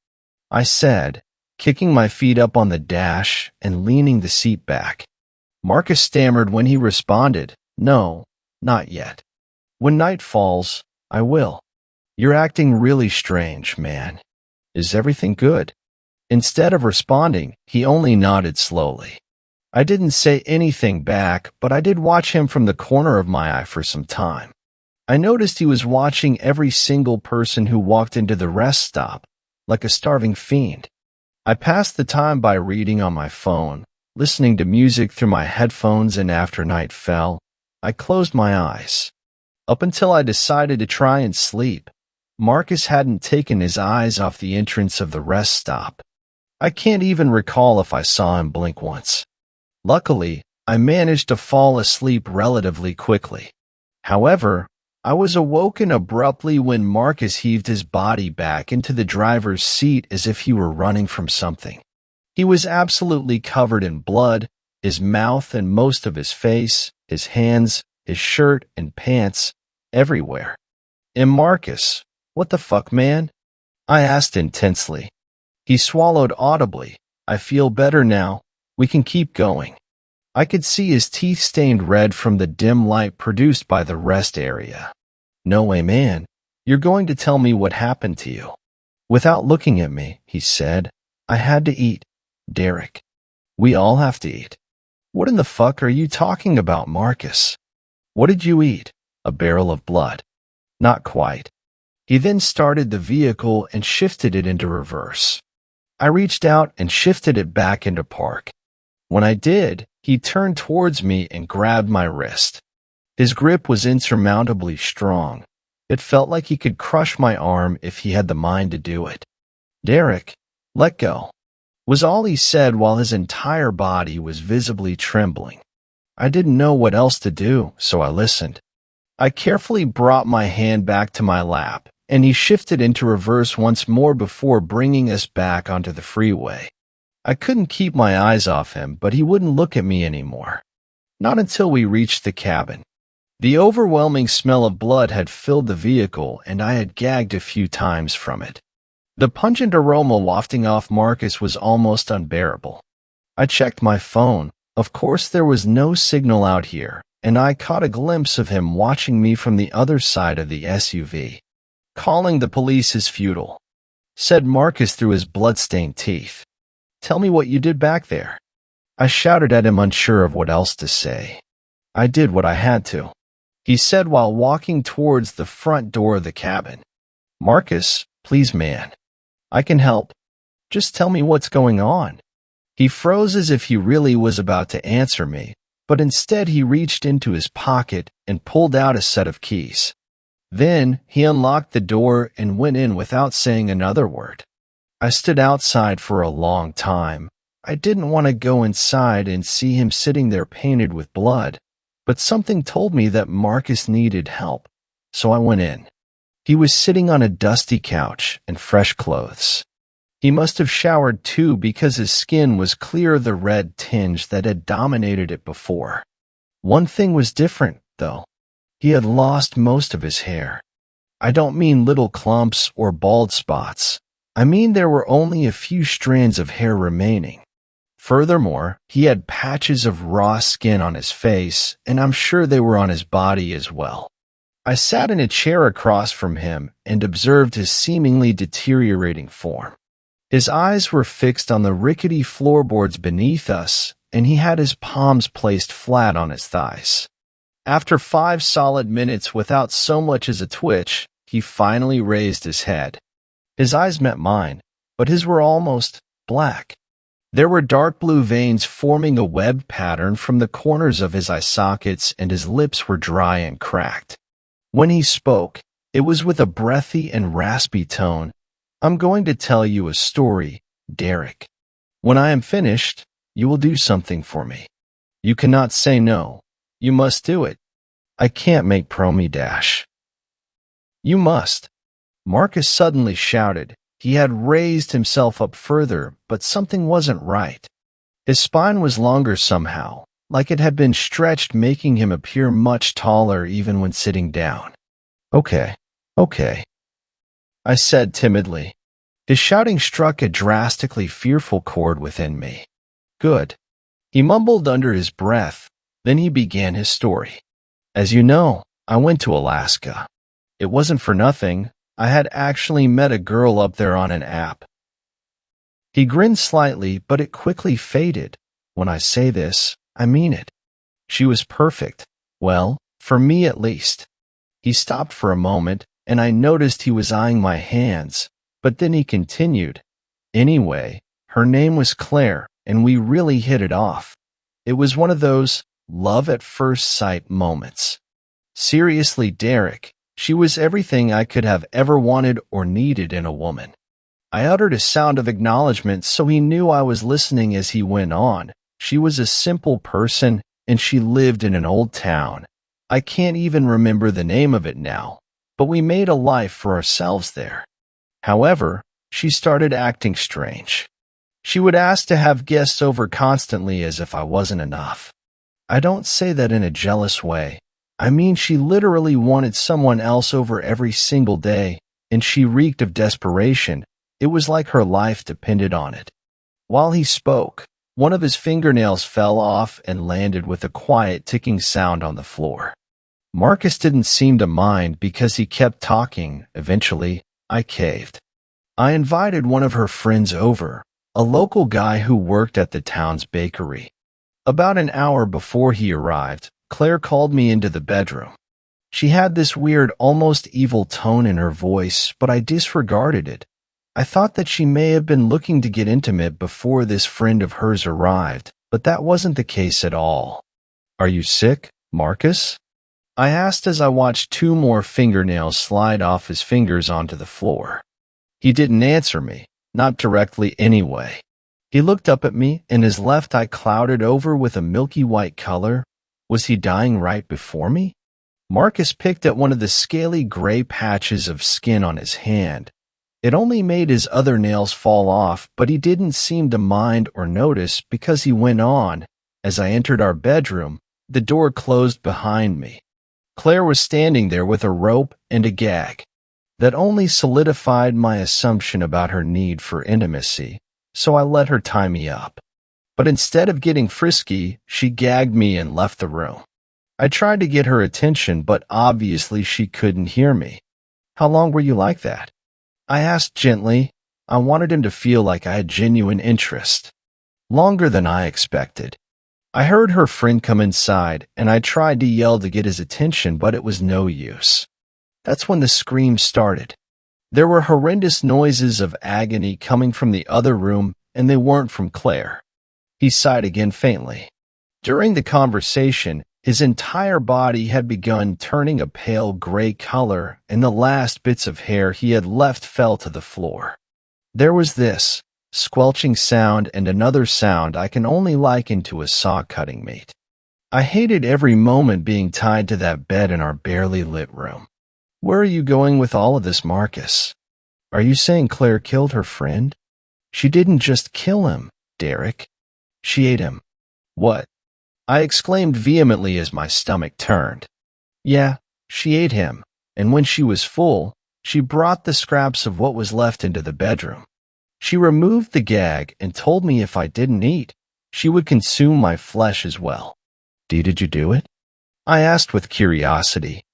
[SPEAKER 1] I said, kicking my feet up on the dash and leaning the seat back. Marcus stammered when he responded, "No, not yet. When night falls, I will." You're acting really strange, man. Is everything good? Instead of responding, he only nodded slowly. I didn't say anything back, but I did watch him from the corner of my eye for some time. I noticed he was watching every single person who walked into the rest stop, like a starving fiend. I passed the time by reading on my phone, listening to music through my headphones, and after night fell, I closed my eyes. Up until I decided to try and sleep, Marcus hadn't taken his eyes off the entrance of the rest stop. I can't even recall if I saw him blink once. Luckily, I managed to fall asleep relatively quickly. However, I was awoken abruptly when Marcus heaved his body back into the driver's seat as if he were running from something. He was absolutely covered in blood, his mouth and most of his face, his hands, his shirt and pants, everywhere. And Marcus, what the fuck, man? I asked intensely. He swallowed audibly. I feel better now. We can keep going. I could see his teeth stained red from the dim light produced by the rest area. No way, man. You're going to tell me what happened to you. Without looking at me, he said, I had to eat, Derek. We all have to eat. What in the fuck are you talking about, Marcus? What did you eat? A barrel of blood. Not quite. He then started the vehicle and shifted it into reverse. I reached out and shifted it back into park. When I did, he turned towards me and grabbed my wrist. His grip was insurmountably strong. It felt like he could crush my arm if he had the mind to do it. Derek, let go, was all he said while his entire body was visibly trembling. I didn't know what else to do, so I listened. I carefully brought my hand back to my lap, and he shifted into reverse once more before bringing us back onto the freeway. I couldn't keep my eyes off him, but he wouldn't look at me anymore. Not until we reached the cabin. The overwhelming smell of blood had filled the vehicle, and I had gagged a few times from it. The pungent aroma wafting off Marcus was almost unbearable. I checked my phone. Of course, there was no signal out here, and I caught a glimpse of him watching me from the other side of the SUV. Calling the police is futile, said Marcus through his blood-stained teeth. Tell me what you did back there. I shouted at him, unsure of what else to say. I did what I had to, he said while walking towards the front door of the cabin. Marcus, please, man. I can help. Just tell me what's going on." He froze as if he really was about to answer me, but instead he reached into his pocket and pulled out a set of keys. Then he unlocked the door and went in without saying another word. I stood outside for a long time. I didn't want to go inside and see him sitting there painted with blood, but something told me that Marcus needed help, so I went in. He was sitting on a dusty couch in fresh clothes. He must have showered too because his skin was clear of the red tinge that had dominated it before. One thing was different, though. He had lost most of his hair. I don't mean little clumps or bald spots. I mean there were only a few strands of hair remaining. Furthermore, he had patches of raw skin on his face, and I'm sure they were on his body as well. I sat in a chair across from him and observed his seemingly deteriorating form. His eyes were fixed on the rickety floorboards beneath us, and he had his palms placed flat on his thighs. After 5 solid minutes without so much as a twitch, he finally raised his head. His eyes met mine, but his were almost black. There were dark blue veins forming a web pattern from the corners of his eye sockets, and his lips were dry and cracked. When he spoke, it was with a breathy and raspy tone. "I'm going to tell you a story, Derek. When I am finished, you will do something for me. You cannot say no. You must do it. I can't make Promi dash. You must." Marcus suddenly shouted. He had raised himself up further, but something wasn't right. His spine was longer somehow, like it had been stretched, making him appear much taller even when sitting down. Okay, I said timidly. His shouting struck a drastically fearful chord within me. Good. He mumbled under his breath, then he began his story. As you know, I went to Alaska. It wasn't for nothing. I had actually met a girl up there on an app. He grinned slightly, but it quickly faded. When I say this, I mean it. She was perfect. Well, for me at least. He stopped for a moment, and I noticed he was eyeing my hands, but then he continued. Anyway, her name was Claire, and we really hit it off. It was one of those love at first sight moments. Seriously, Derek, she was everything I could have ever wanted or needed in a woman. I uttered a sound of acknowledgement, so he knew I was listening as he went on. She was a simple person, and she lived in an old town. I can't even remember the name of it now, but we made a life for ourselves there. However, she started acting strange. She would ask to have guests over constantly as if I wasn't enough. I don't say that in a jealous way. I mean, she literally wanted someone else over every single day, and she reeked of desperation. It was like her life depended on it. While he spoke, one of his fingernails fell off and landed with a quiet ticking sound on the floor. Marcus didn't seem to mind because he kept talking. Eventually, I caved. I invited one of her friends over, a local guy who worked at the town's bakery. About an hour before he arrived, Claire called me into the bedroom. She had this weird, almost evil tone in her voice, but I disregarded it. I thought that she may have been looking to get intimate before this friend of hers arrived, but that wasn't the case at all. "Are you sick, Marcus?" I asked as I watched 2 more fingernails slide off his fingers onto the floor. He didn't answer me, not directly anyway. He looked up at me, and his left eye clouded over with a milky white color. Was he dying right before me? Marcus picked at one of the scaly gray patches of skin on his hand. It only made his other nails fall off, but he didn't seem to mind or notice because he went on. As I entered our bedroom, the door closed behind me. Claire was standing there with a rope and a gag. That only solidified my assumption about her need for intimacy, so I let her tie me up. But instead of getting frisky, she gagged me and left the room. I tried to get her attention, but obviously she couldn't hear me. "How long were you like that?" I asked gently. I wanted him to feel like I had genuine interest. "Longer than I expected." I heard her friend come inside, and I tried to yell to get his attention, but it was no use. That's when the screams started. There were horrendous noises of agony coming from the other room, and they weren't from Claire. He sighed again faintly. During the conversation, his entire body had begun turning a pale gray color, and the last bits of hair he had left fell to the floor. There was this squelching sound and another sound I can only liken to a saw cutting meat. I hated every moment being tied to that bed in our barely lit room. Where are you going with all of this, Marcus? Are you saying Claire killed her friend? She didn't just kill him, Derek. She ate him. What? I exclaimed vehemently as my stomach turned. Yeah, she ate him, and when she was full, she brought the scraps of what was left into the bedroom. She removed the gag and told me if I didn't eat, she would consume my flesh as well. Did you do it? I asked with curiosity.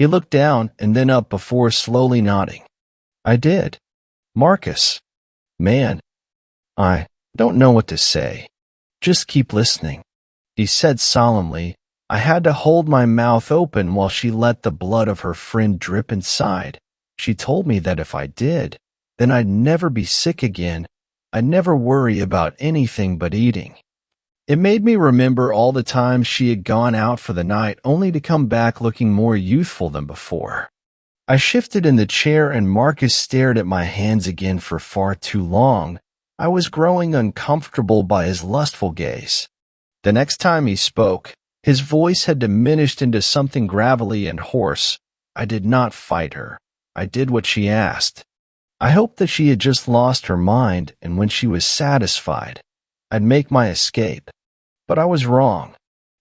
[SPEAKER 1] He looked down and then up before slowly nodding. I did. Marcus. Man, I don't know what to say. Just keep listening. He said solemnly. I had to hold my mouth open while she let the blood of her friend drip inside. She told me that if I did, then I'd never be sick again. I'd never worry about anything but eating. It made me remember all the times she had gone out for the night only to come back looking more youthful than before. I shifted in the chair and Marcus stared at my hands again for far too long. I was growing uncomfortable by his lustful gaze. The next time he spoke, his voice had diminished into something gravelly and hoarse. I did not fight her. I did what she asked. I hoped that she had just lost her mind, and when she was satisfied, I'd make my escape. But I was wrong.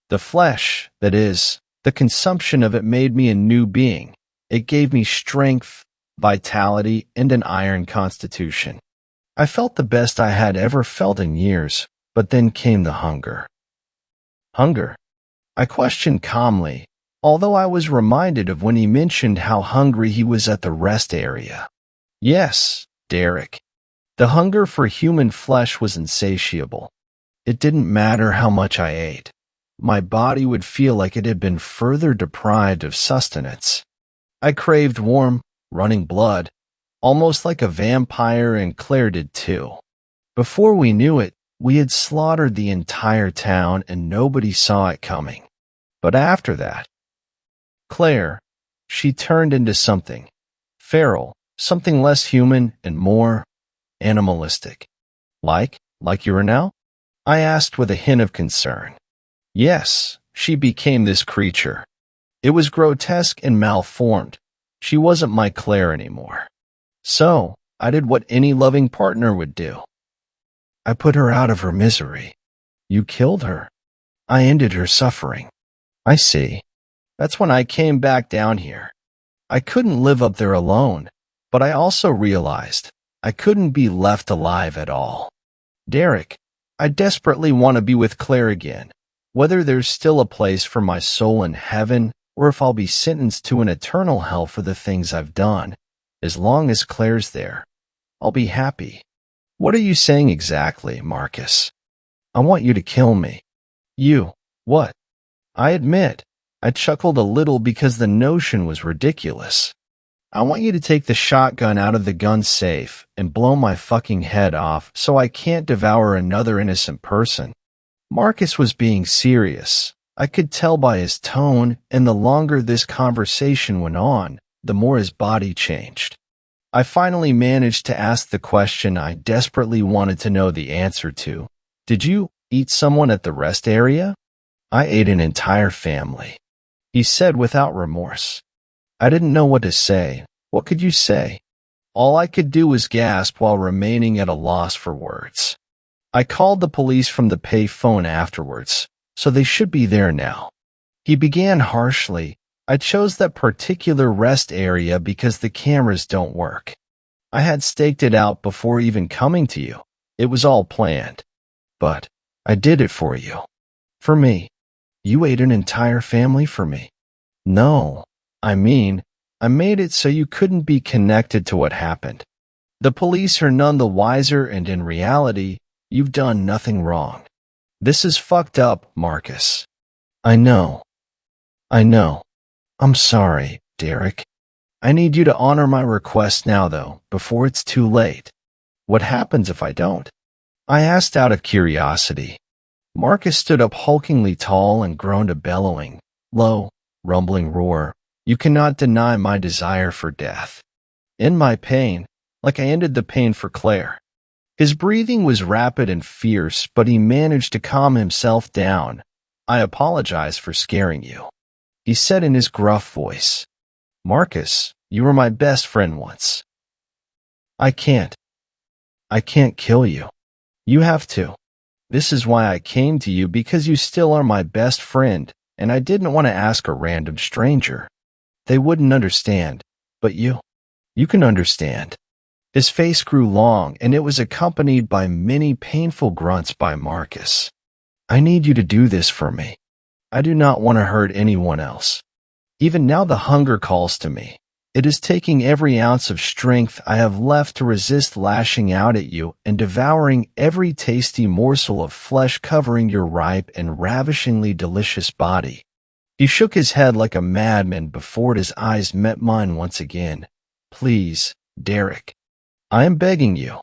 [SPEAKER 1] The flesh, that is, the consumption of it made me a new being. It gave me strength, vitality, and an iron constitution. I felt the best I had ever felt in years, but then came the hunger. Hunger? I questioned calmly, although I was reminded of when he mentioned how hungry he was at the rest area. Yes, Derek. The hunger for human flesh was insatiable. It didn't matter how much I ate. My body would feel like it had been further deprived of sustenance. I craved warm, running blood, almost like a vampire, and Claire did too. Before we knew it, we had slaughtered the entire town and nobody saw it coming. But after that, Claire, she turned into something feral, something less human and more animalistic. Like you are now? I asked with a hint of concern. Yes, she became this creature. It was grotesque and malformed. She wasn't my Claire anymore. So, I did what any loving partner would do. I put her out of her misery. You killed her. I ended her suffering. I see. That's when I came back down here. I couldn't live up there alone, but I also realized I couldn't be left alive at all. Derek, I desperately want to be with Claire again, whether there's still a place for my soul in heaven or if I'll be sentenced to an eternal hell for the things I've done. As long as Claire's there, I'll be happy. What are you saying exactly, Marcus? I want you to kill me. You, what? I admit, I chuckled a little because the notion was ridiculous. I want you to take the shotgun out of the gun safe and blow my fucking head off so I can't devour another innocent person. Marcus was being serious. I could tell by his tone, and the longer this conversation went on, the more his body changed. I finally managed to ask the question I desperately wanted to know the answer to. Did you eat someone at the rest area? I ate an entire family, he said without remorse. I didn't know what to say. What could you say? All I could do was gasp while remaining at a loss for words. I called the police from the pay phone afterwards, so they should be there now. He began harshly. I chose that particular rest area because the cameras don't work. I had staked it out before even coming to you. It was all planned. But I did it for you. For me. You ate an entire family for me. No, I mean, I made it so you couldn't be connected to what happened. The police are none the wiser, and in reality, you've done nothing wrong. This is fucked up, Marcus. I know. I'm sorry, Derek. I need you to honor my request now, though, before it's too late. What happens if I don't? I asked out of curiosity. Marcus stood up hulkingly tall and groaned a bellowing, low, rumbling roar. You cannot deny my desire for death. In my pain, like I ended the pain for Claire. His breathing was rapid and fierce, but he managed to calm himself down. I apologize for scaring you, he said in his gruff voice. Marcus, you were my best friend once. I can't kill you. You have to. This is why I came to you, because you still are my best friend, and I didn't want to ask a random stranger. They wouldn't understand, but you can understand. His face grew long, and it was accompanied by many painful grunts by Marcus. I need you to do this for me. I do not want to hurt anyone else. Even now the hunger calls to me. It is taking every ounce of strength I have left to resist lashing out at you and devouring every tasty morsel of flesh covering your ripe and ravishingly delicious body. He shook his head like a madman before his eyes met mine once again. Please, Derek. I am begging you.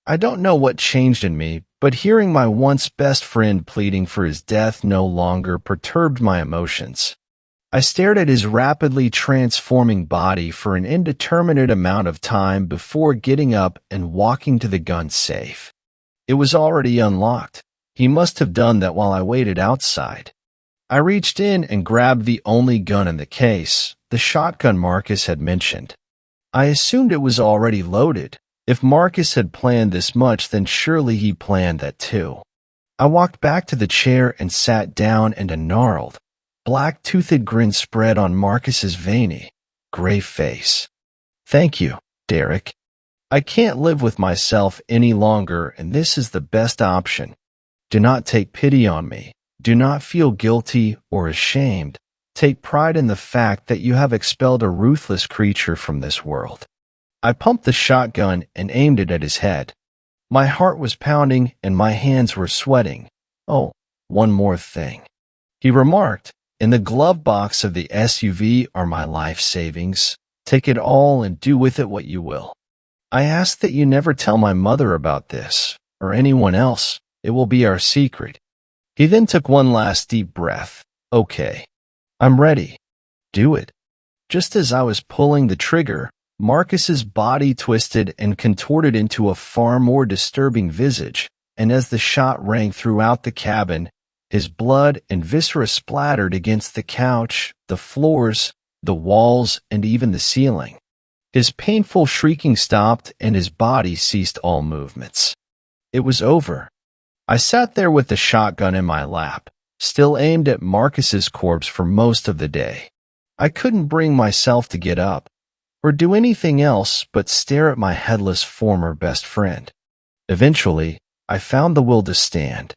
[SPEAKER 1] I don't know what changed in me, but hearing my once best friend pleading for his death no longer perturbed my emotions. I stared at his rapidly transforming body for an indeterminate amount of time before getting up and walking to the gun safe. It was already unlocked. He must have done that while I waited outside. I reached in and grabbed the only gun in the case, the shotgun Marcus had mentioned. I assumed it was already loaded. If Marcus had planned this much, then surely he planned that too. I walked back to the chair and sat down, and a gnarled, black-toothed grin spread on Marcus's veiny, gray face. Thank you, Derek. I can't live with myself any longer, and this is the best option. Do not take pity on me. Do not feel guilty or ashamed. Take pride in the fact that you have expelled a ruthless creature from this world. I pumped the shotgun and aimed it at his head. My heart was pounding and my hands were sweating. Oh, one more thing, he remarked. In the glove box of the SUV are my life savings. Take it all and do with it what you will. I ask that you never tell my mother about this, or anyone else. It will be our secret. He then took one last deep breath. Okay, I'm ready. Do it. Just as I was pulling the trigger, Marcus's body twisted and contorted into a far more disturbing visage, and as the shot rang throughout the cabin, his blood and viscera splattered against the couch, the floors, the walls, and even the ceiling. His painful shrieking stopped, and his body ceased all movements. It was over. I sat there with the shotgun in my lap, still aimed at Marcus's corpse for most of the day. I couldn't bring myself to get up, or do anything else but stare at my headless former best friend. Eventually, I found the will to stand.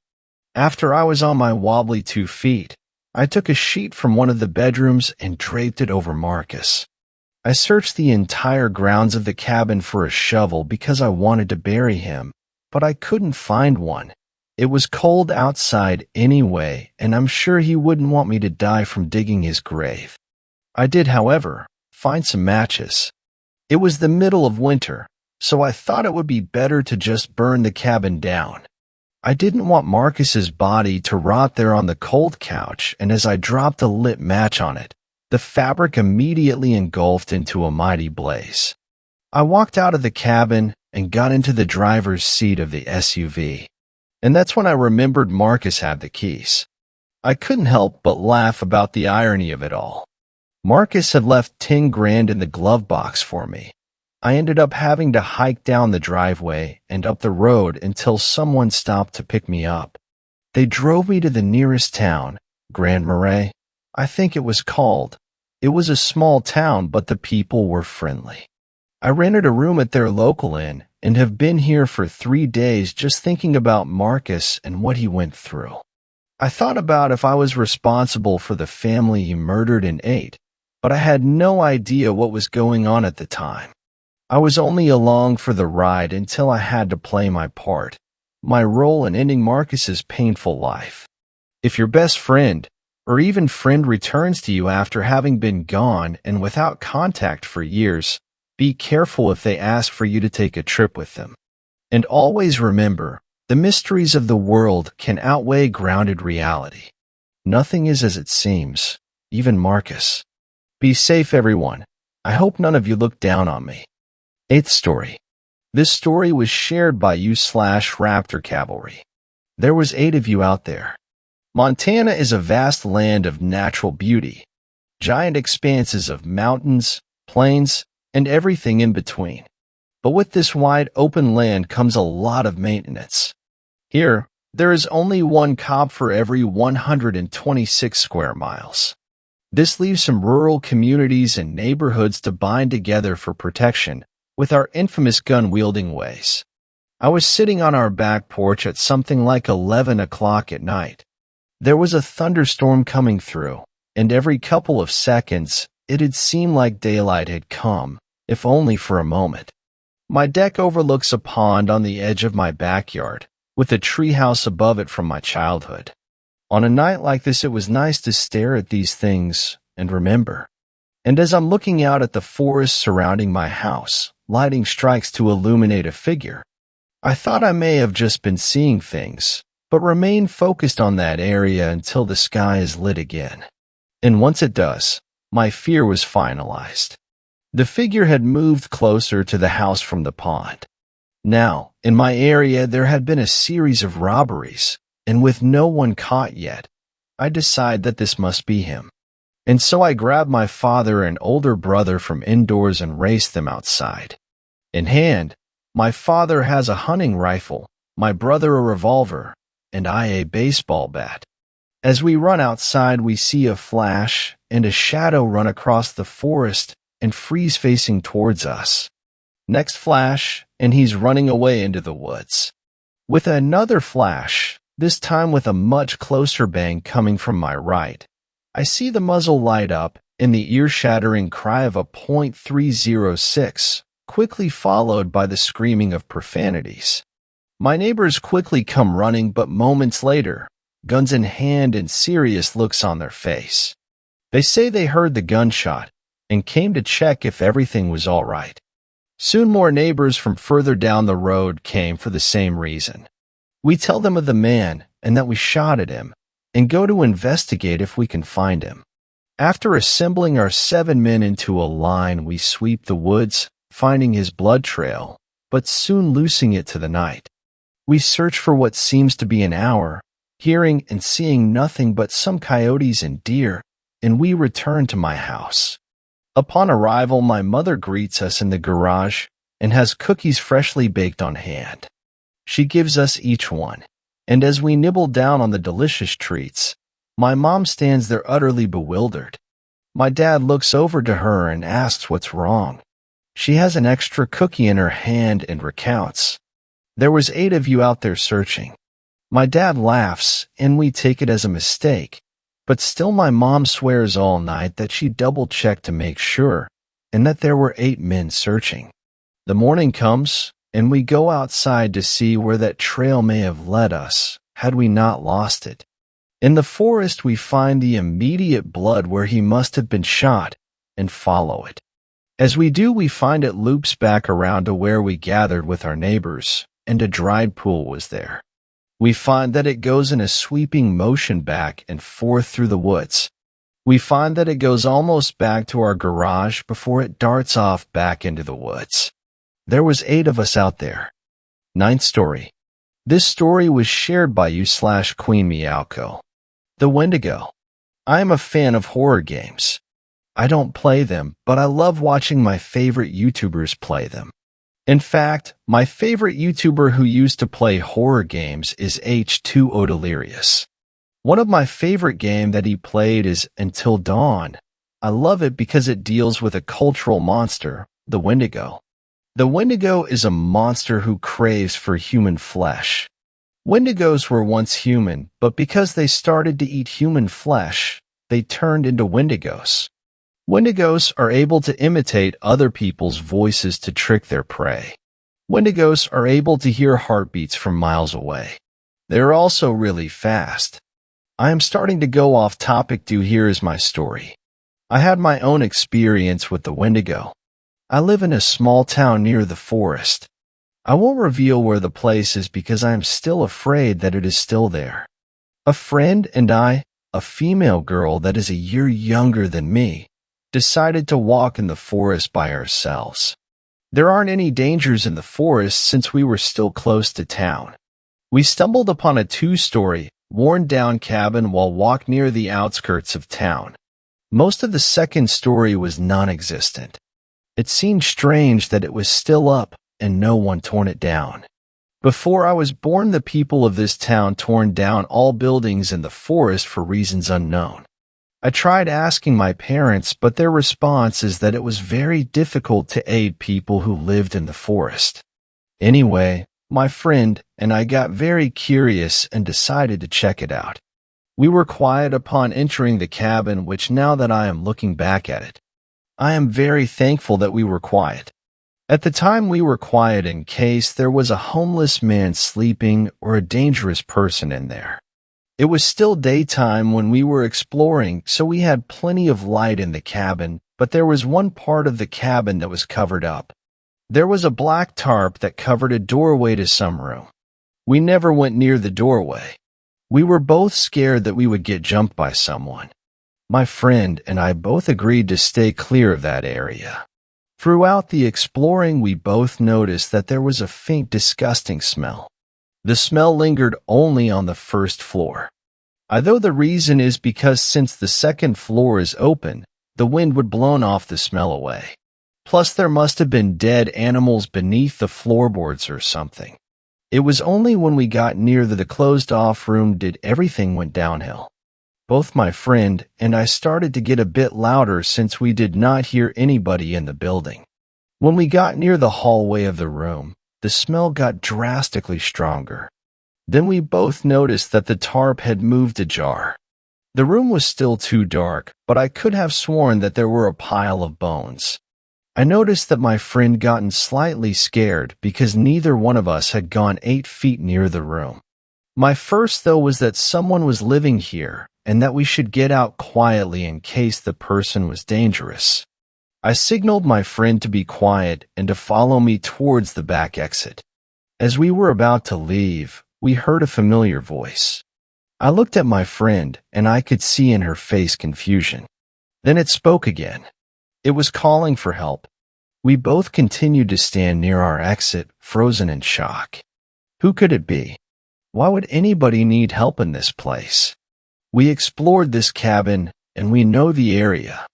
[SPEAKER 1] After I was on my wobbly 2 feet, I took a sheet from one of the bedrooms and draped it over Marcus. I searched the entire grounds of the cabin for a shovel because I wanted to bury him, but I couldn't find one. It was cold outside anyway, and I'm sure he wouldn't want me to die from digging his grave. I did, however, find some matches. It was the middle of winter, so I thought it would be better to just burn the cabin down. I didn't want Marcus's body to rot there on the cold couch, and as I dropped a lit match on it, the fabric immediately engulfed into a mighty blaze. I walked out of the cabin and got into the driver's seat of the SUV, and that's when I remembered Marcus had the keys. I couldn't help but laugh about the irony of it all. Marcus had left 10 grand in the glove box for me. I ended up having to hike down the driveway and up the road until someone stopped to pick me up. They drove me to the nearest town, Grand Marais, I think it was called. It was a small town, but the people were friendly. I rented a room at their local inn and have been here for 3 days just thinking about Marcus and what he went through. I thought about if I was responsible for the family he murdered and ate, but I had no idea what was going on at the time. I was only along for the ride until I had to play my part, my role in ending Marcus's painful life. If your best friend, or even friend returns to you after having been gone and without contact for years, be careful if they ask for you to take a trip with them. And always remember, the mysteries of the world can outweigh grounded reality. Nothing is as it seems, even Marcus. Be safe, everyone. I hope none of you look down on me. 8th story. This story was shared by you/Raptor Cavalry. There was 8 of you out there. Montana is a vast land of natural beauty, giant expanses of mountains, plains, and everything in between. But with this wide open land comes a lot of maintenance. Here, there is only one cop for every 126 square miles. This leaves some rural communities and neighborhoods to bind together for protection with our infamous gun-wielding ways. I was sitting on our back porch at something like 11 o'clock at night. There was a thunderstorm coming through, and every couple of seconds, it'd seem like daylight had come, if only for a moment. My deck overlooks a pond on the edge of my backyard, with a treehouse above it from my childhood. On a night like this, it was nice to stare at these things and remember. And as I'm looking out at the forest surrounding my house, lighting strikes to illuminate a figure, I thought I may have just been seeing things, but remain focused on that area until the sky is lit again. And once it does, my fear was finalized. The figure had moved closer to the house from the pond. Now, in my area, there had been a series of robberies, and with no one caught yet, I decided that this must be him. And so I grabbed my father and older brother from indoors and raced them outside. In hand, my father has a hunting rifle, my brother a revolver, and I a baseball bat. As we run outside, we see a flash and a shadow run across the forest and freeze facing towards us. Next flash, and he's running away into the woods. With another flash, this time with a much closer bang coming from my right, I see the muzzle light up and the ear-shattering cry of a .306, quickly followed by the screaming of profanities. My neighbors quickly come running, but moments later, guns in hand and serious looks on their face. They say they heard the gunshot and came to check if everything was all right. Soon more neighbors from further down the road came for the same reason. We tell them of the man and that we shot at him and go to investigate if we can find him. After assembling our 7 men into a line, we sweep the woods, finding his blood trail, but soon losing it to the night. We search for what seems to be an hour, hearing and seeing nothing but some coyotes and deer, and we return to my house. Upon arrival, my mother greets us in the garage and has cookies freshly baked on hand. She gives us each one, and as we nibble down on the delicious treats, my mom stands there utterly bewildered. My dad looks over to her and asks what's wrong. She has an extra cookie in her hand and recounts. There was 8 of you out there searching. My dad laughs, and we take it as a mistake, but still my mom swears all night that she double-checked to make sure, and that there were 8 men searching. The morning comes, and we go outside to see where that trail may have led us, had we not lost it. In the forest we find the immediate blood where he must have been shot, and follow it. As we do, we find it loops back around to where we gathered with our neighbors, and a dried pool was there. We find that it goes in a sweeping motion back and forth through the woods. We find that it goes almost back to our garage before it darts off back into the woods. There was 8 of us out there. 9th story. This story was shared by you/Queen Meowco. The Wendigo. I am a fan of horror games. I don't play them, but I love watching my favorite YouTubers play them. In fact, my favorite YouTuber who used to play horror games is H2O Delirious. One of my favorite games that he played is Until Dawn. I love it because it deals with a cultural monster, the Wendigo. The Wendigo is a monster who craves for human flesh. Wendigos were once human, but because they started to eat human flesh, they turned into Wendigos. Wendigos are able to imitate other people's voices to trick their prey. Wendigos are able to hear heartbeats from miles away. They are also really fast. I am starting to go off topic. Here is my story. I had my own experience with the Wendigo. I live in a small town near the forest. I won't reveal where the place is because I am still afraid that it is still there. A friend and I, a female girl that is a year younger than me, decided to walk in the forest by ourselves. There aren't any dangers in the forest since we were still close to town. We stumbled upon a 2-story, worn-down cabin while walked near the outskirts of town. Most of the second story was non-existent. It seemed strange that it was still up and no one torn it down. Before I was born, the people of this town torn down all buildings in the forest for reasons unknown. I tried asking my parents, but their response is that it was very difficult to aid people who lived in the forest. Anyway, my friend and I got very curious and decided to check it out. We were quiet upon entering the cabin, which now that I am looking back at it, I am very thankful that we were quiet. At the time we were quiet in case there was a homeless man sleeping or a dangerous person in there. It was still daytime when we were exploring, so we had plenty of light in the cabin, but there was one part of the cabin that was covered up. There was a black tarp that covered a doorway to some room. We never went near the doorway. We were both scared that we would get jumped by someone. My friend and I both agreed to stay clear of that area. Throughout the exploring, we both noticed that there was a faint, disgusting smell. The smell lingered only on the first floor. Although the reason is because since the second floor is open, the wind would blown off the smell away. Plus there must have been dead animals beneath the floorboards or something. It was only when we got near the closed-off room did everything went downhill. Both my friend and I started to get a bit louder since we did not hear anybody in the building. When we got near the hallway of the room, the smell got drastically stronger. Then we both noticed that the tarp had moved ajar. The room was still too dark, but I could have sworn that there were a pile of bones. I noticed that my friend gotten slightly scared because neither one of us had gone 8 feet near the room. My first thought was that someone was living here and that we should get out quietly in case the person was dangerous. I signaled my friend to be quiet and to follow me towards the back exit. As we were about to leave, we heard a familiar voice. I looked at my friend and I could see in her face confusion. Then it spoke again. It was calling for help. We both continued to stand near our exit, frozen in shock. Who could it be? Why would anybody need help in this place? We explored this cabin, and we know the area.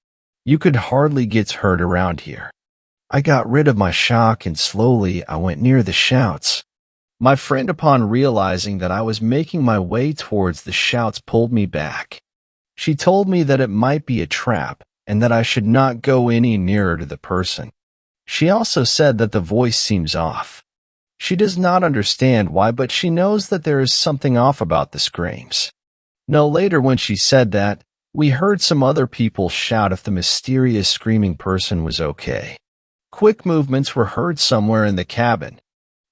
[SPEAKER 1] You could hardly get hurt around here. I got rid of my shock, and slowly I went near the shouts. My friend, upon realizing that I was making my way towards the shouts, pulled me back. She told me that it might be a trap, and that I should not go any nearer to the person. She also said that the voice seems off. She does not understand why, but she knows that there is something off about the screams. No later, when she said that, we heard some other people shout if the mysterious screaming person was okay. Quick movements were heard somewhere in the cabin.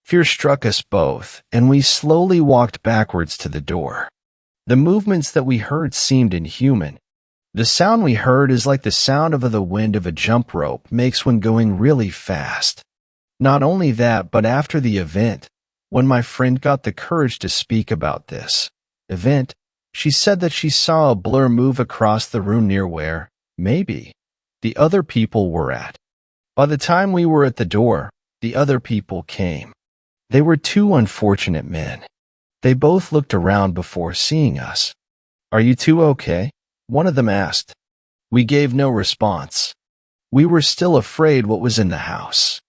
[SPEAKER 1] Fear struck us both, and we slowly walked backwards to the door. The movements that we heard seemed inhuman. The sound we heard is like the sound of the wind of a jump rope makes when going really fast. Not only that, but after the event, when my friend got the courage to speak about this event, she said that she saw a blur move across the room near where, maybe, the other people were at. By the time we were at the door, the other people came. They were 2 unfortunate men. They both looked around before seeing us. "Are you 2 okay?" one of them asked. We gave no response. We were still afraid what was in the house.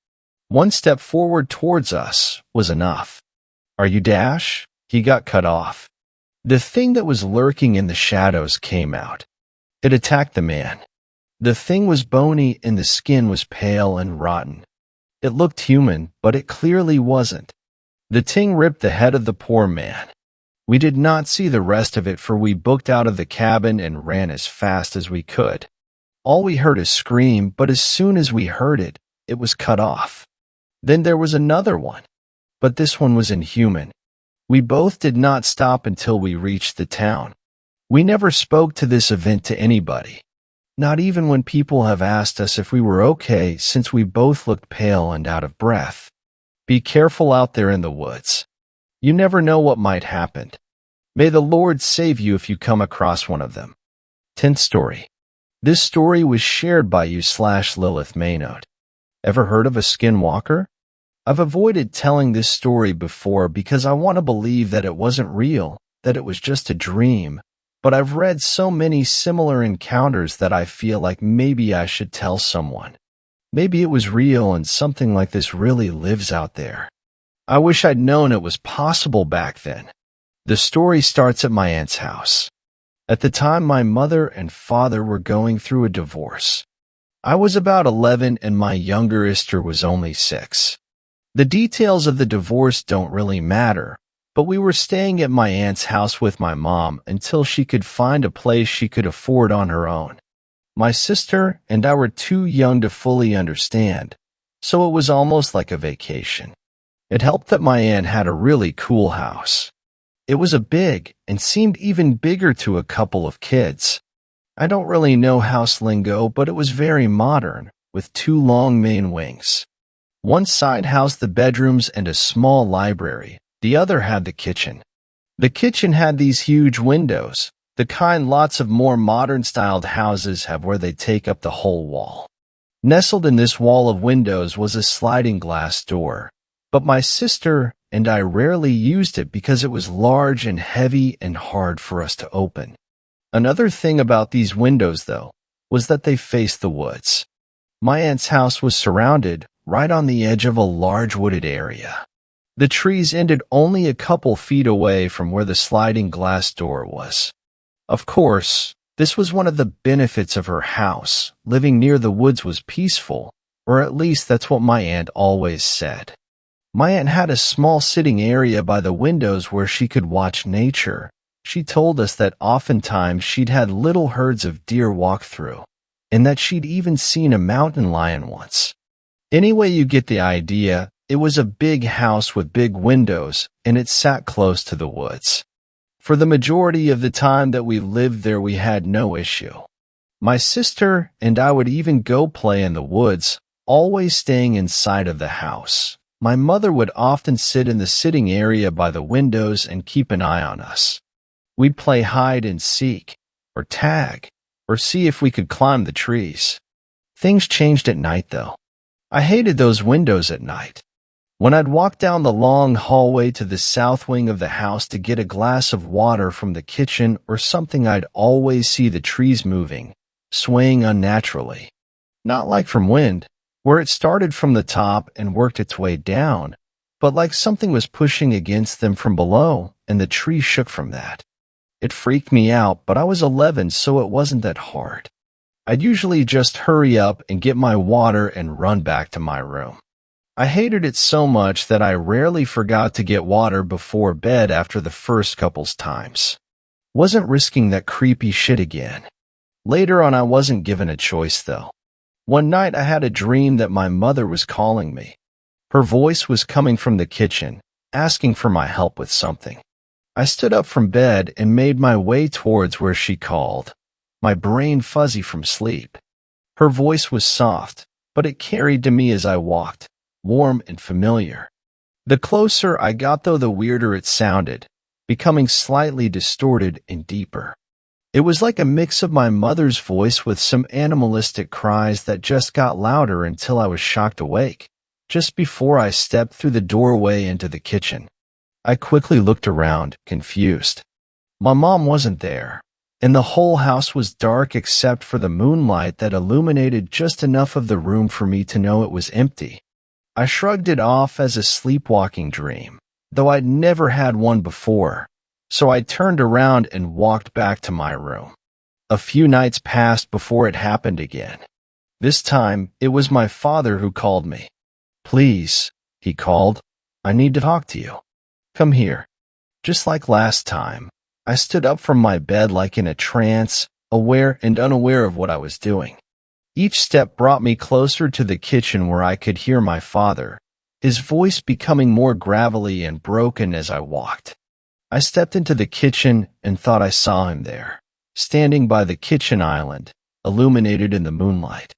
[SPEAKER 1] One step forward towards us was enough. "Are you Dash?" He got cut off. The thing that was lurking in the shadows came out. It attacked the man. The thing was bony and the skin was pale and rotten. It looked human, but it clearly wasn't. The thing ripped the head of the poor man. We did not see the rest of it, for we booked out of the cabin and ran as fast as we could. All we heard is scream, but as soon as we heard it, it was cut off. Then there was another one, but this one was inhuman. We both did not stop until we reached the town. We never spoke to this event to anybody, not even when people have asked us if we were okay, since we both looked pale and out of breath. Be careful out there in the woods. You never know what might happen. May the Lord save you if you come across one of them. 10th story. This story was shared by you/Lilith Maynard. Ever heard of a skinwalker? I've avoided telling this story before because I want to believe that it wasn't real, that it was just a dream, but I've read so many similar encounters that I feel like maybe I should tell someone. Maybe it was real and something like this really lives out there. I wish I'd known it was possible back then. The story starts at my aunt's house. At the time, my mother and father were going through a divorce. I was about 11 and my younger sister was only 6. The details of the divorce don't really matter, but we were staying at my aunt's house with my mom until she could find a place she could afford on her own. My sister and I were too young to fully understand, so it was almost like a vacation. It helped that my aunt had a really cool house. It was a big and seemed even bigger to a couple of kids. I don't really know house lingo, but it was very modern, with 2 long main wings. One side housed the bedrooms and a small library. The other had the kitchen. The kitchen had these huge windows, the kind lots of more modern-styled houses have where they take up the whole wall. Nestled in this wall of windows was a sliding glass door, but my sister and I rarely used it because it was large and heavy and hard for us to open. Another thing about these windows, though, was that they faced the woods. My aunt's house was surrounded right on the edge of a large wooded area. The trees ended only a couple feet away from where the sliding glass door was. Of course, this was one of the benefits of her house. Living near the woods was peaceful, or at least that's what my aunt always said. My aunt had a small sitting area by the windows where she could watch nature. She told us that oftentimes she'd had little herds of deer walk through, and that she'd even seen a mountain lion once. Anyway, you get the idea. It was a big house with big windows, and it sat close to the woods. For the majority of the time that we lived there, we had no issue. My sister and I would even go play in the woods, always staying inside of the house. My mother would often sit in the sitting area by the windows and keep an eye on us. We'd play hide and seek, or tag, or see if we could climb the trees. Things changed at night, though. I hated those windows at night. When I'd walk down the long hallway to the south wing of the house to get a glass of water from the kitchen or something, I'd always see the trees moving, swaying unnaturally. Not like from wind, where it started from the top and worked its way down, but like something was pushing against them from below, and the tree shook from that. It freaked me out, but I was 11, so it wasn't that hard. I'd usually just hurry up and get my water and run back to my room. I hated it so much that I rarely forgot to get water before bed after the first couple's times. Wasn't risking that creepy shit again. Later on, I wasn't given a choice, though. One night, I had a dream that my mother was calling me. Her voice was coming from the kitchen, asking for my help with something. I stood up from bed and made my way towards where she called, my brain fuzzy from sleep. Her voice was soft, but it carried to me as I walked, warm and familiar. The closer I got, though, the weirder it sounded, becoming slightly distorted and deeper. It was like a mix of my mother's voice with some animalistic cries that just got louder until I was shocked awake, just before I stepped through the doorway into the kitchen. I quickly looked around, confused. My mom wasn't there, and the whole house was dark except for the moonlight that illuminated just enough of the room for me to know it was empty. I shrugged it off as a sleepwalking dream, though I'd never had one before, so I turned around and walked back to my room. A few nights passed before it happened again. This time, it was my father who called me. "Please," he called, "I need to talk to you. Come here." Just like last time, I stood up from my bed like in a trance, aware and unaware of what I was doing. Each step brought me closer to the kitchen where I could hear my father, his voice becoming more gravelly and broken as I walked. I stepped into the kitchen and thought I saw him there, standing by the kitchen island, illuminated in the moonlight.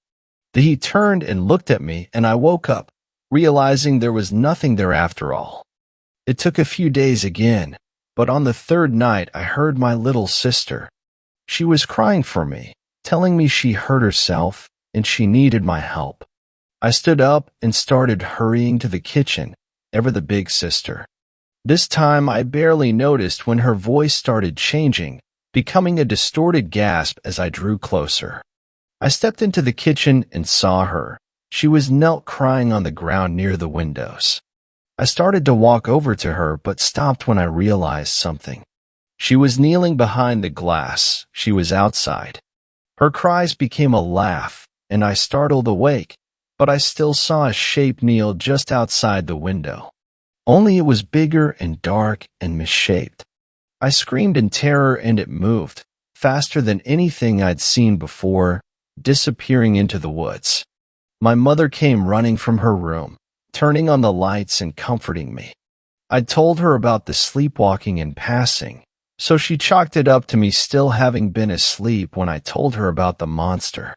[SPEAKER 1] He turned and looked at me, and I woke up, realizing there was nothing there after all. It took a few days again, but on the third night I heard my little sister. She was crying for me, telling me she hurt herself and she needed my help. I stood up and started hurrying to the kitchen, ever the big sister. This time I barely noticed when her voice started changing, becoming a distorted gasp as I drew closer. I stepped into the kitchen and saw her. She was knelt crying on the ground near the windows. I started to walk over to her but stopped when I realized something. She was kneeling behind the glass. She was outside. Her cries became a laugh, and I startled awake, but I still saw a shape kneel just outside the window. Only it was bigger and dark and misshaped. I screamed in terror and it moved, faster than anything I'd seen before, disappearing into the woods. My mother came running from her room, turning on the lights and comforting me. I'd told her about the sleepwalking in passing, so she chalked it up to me still having been asleep when I told her about the monster.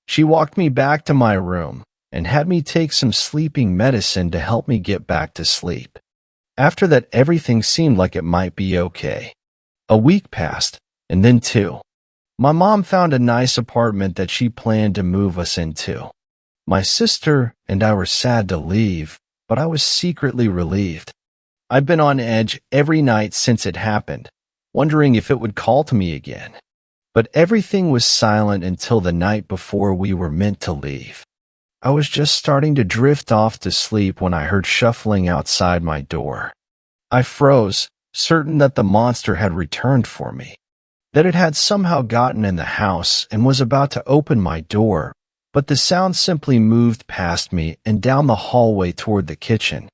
[SPEAKER 1] She walked me back to my room and had me take some sleeping medicine to help me get back to sleep. After that, everything seemed like it might be okay. A week passed, and then two. My mom found a nice apartment that she planned to move us into. My sister and I were sad to leave, but I was secretly relieved. I've been on edge every night since it happened, wondering if it would call to me again. But everything was silent until the night before we were meant to leave. I was just starting to drift off to sleep when I heard shuffling outside my door. I froze, certain that the monster had returned for me, that it had somehow gotten in the house and was about to open my door, but the sound simply moved past me and down the hallway toward the kitchen.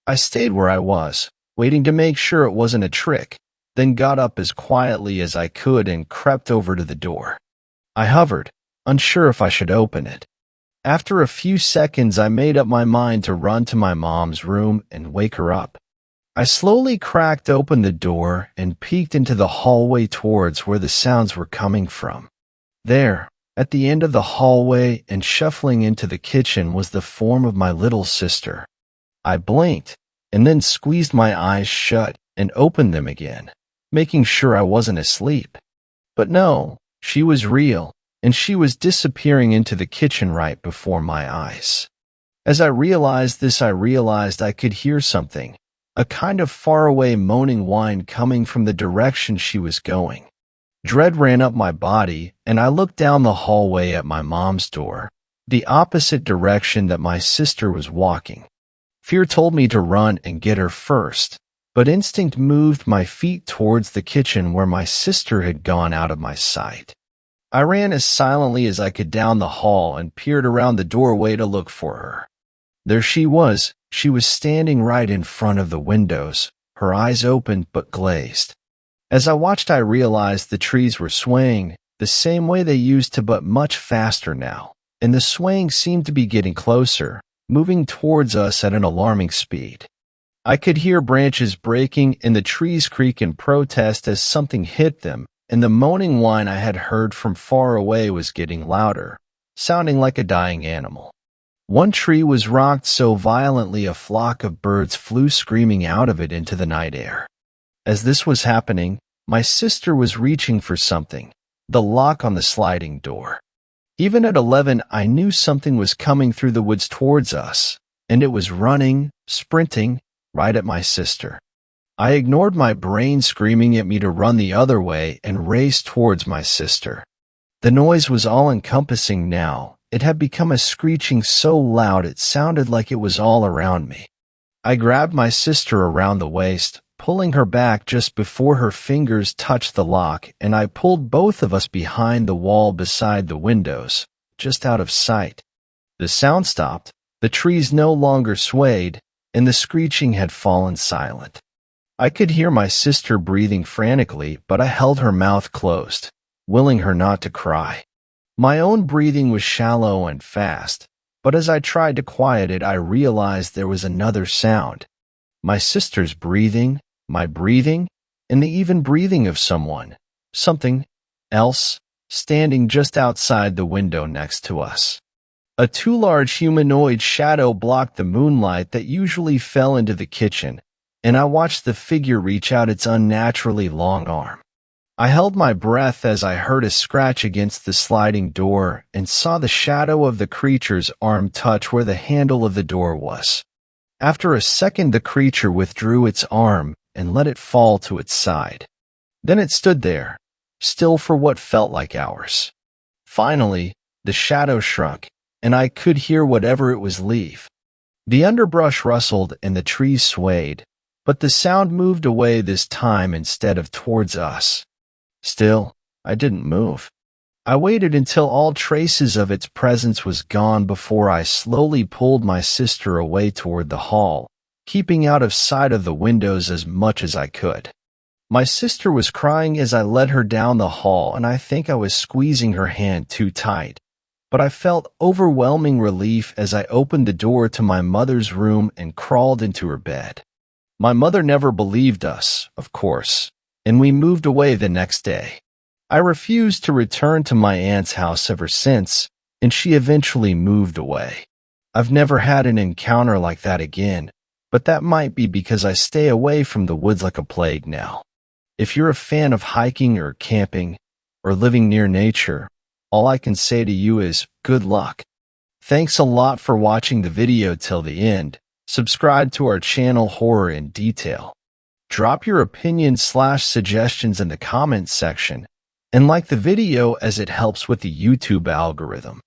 [SPEAKER 1] I stayed where I was, waiting to make sure it wasn't a trick, then got up as quietly as I could and crept over to the door. I hovered, unsure if I should open it. After a few seconds, I made up my mind to run to my mom's room and wake her up. I slowly cracked open the door and peeked into the hallway towards where the sounds were coming from. There, at the end of the hallway and shuffling into the kitchen, was the form of my little sister. I blinked and then squeezed my eyes shut and opened them again, making sure I wasn't asleep. But no, she was real, and she was disappearing into the kitchen right before my eyes. As I realized this, I realized I could hear something, a kind of faraway moaning whine coming from the direction she was going. Dread ran up my body, and I looked down the hallway at my mom's door, the opposite direction that my sister was walking. Fear told me to run and get her first, but instinct moved my feet towards the kitchen where my sister had gone out of my sight. I ran as silently as I could down the hall and peered around the doorway to look for her. There she was. She was standing right in front of the windows, her eyes open but glazed. As I watched, I realized the trees were swaying the same way they used to, but much faster now, and the swaying seemed to be getting closer, moving towards us at an alarming speed. I could hear branches breaking and the trees creak in protest as something hit them, and the moaning whine I had heard from far away was getting louder, sounding like a dying animal. One tree was rocked so violently a flock of birds flew screaming out of it into the night air. As this was happening, my sister was reaching for something, the lock on the sliding door. Even at 11, I knew something was coming through the woods towards us, and it was running, sprinting, right at my sister. I ignored my brain screaming at me to run the other way and raced towards my sister. The noise was all-encompassing now. It had become a screeching so loud it sounded like it was all around me. I grabbed my sister around the waist, pulling her back just before her fingers touched the lock, and I pulled both of us behind the wall beside the windows, just out of sight. The sound stopped, the trees no longer swayed, and the screeching had fallen silent. I could hear my sister breathing frantically, but I held her mouth closed, willing her not to cry. My own breathing was shallow and fast, but as I tried to quiet it, I realized there was another sound. My sister's breathing, my breathing, and the even breathing of something else, standing just outside the window next to us. A too large humanoid shadow blocked the moonlight that usually fell into the kitchen, and I watched the figure reach out its unnaturally long arm. I held my breath as I heard a scratch against the sliding door and saw the shadow of the creature's arm touch where the handle of the door was. After a second, the creature withdrew its arm and let it fall to its side. Then it stood there, still for what felt like hours. Finally, the shadow shrunk, and I could hear whatever it was leave. The underbrush rustled and the trees swayed, but the sound moved away this time instead of towards us. Still, I didn't move. I waited until all traces of its presence was gone before I slowly pulled my sister away toward the hall, keeping out of sight of the windows as much as I could. My sister was crying as I led her down the hall, and I think I was squeezing her hand too tight, but I felt overwhelming relief as I opened the door to my mother's room and crawled into her bed. My mother never believed us, of course, and we moved away the next day. I refused to return to my aunt's house ever since, and she eventually moved away. I've never had an encounter like that again, but that might be because I stay away from the woods like a plague now. If you're a fan of hiking or camping or living near nature, all I can say to you is good luck. Thanks a lot for watching the video till the end. Subscribe to our channel Horror in Detail. Drop your opinions/suggestions in the comments section, and like the video as it helps with the YouTube algorithm.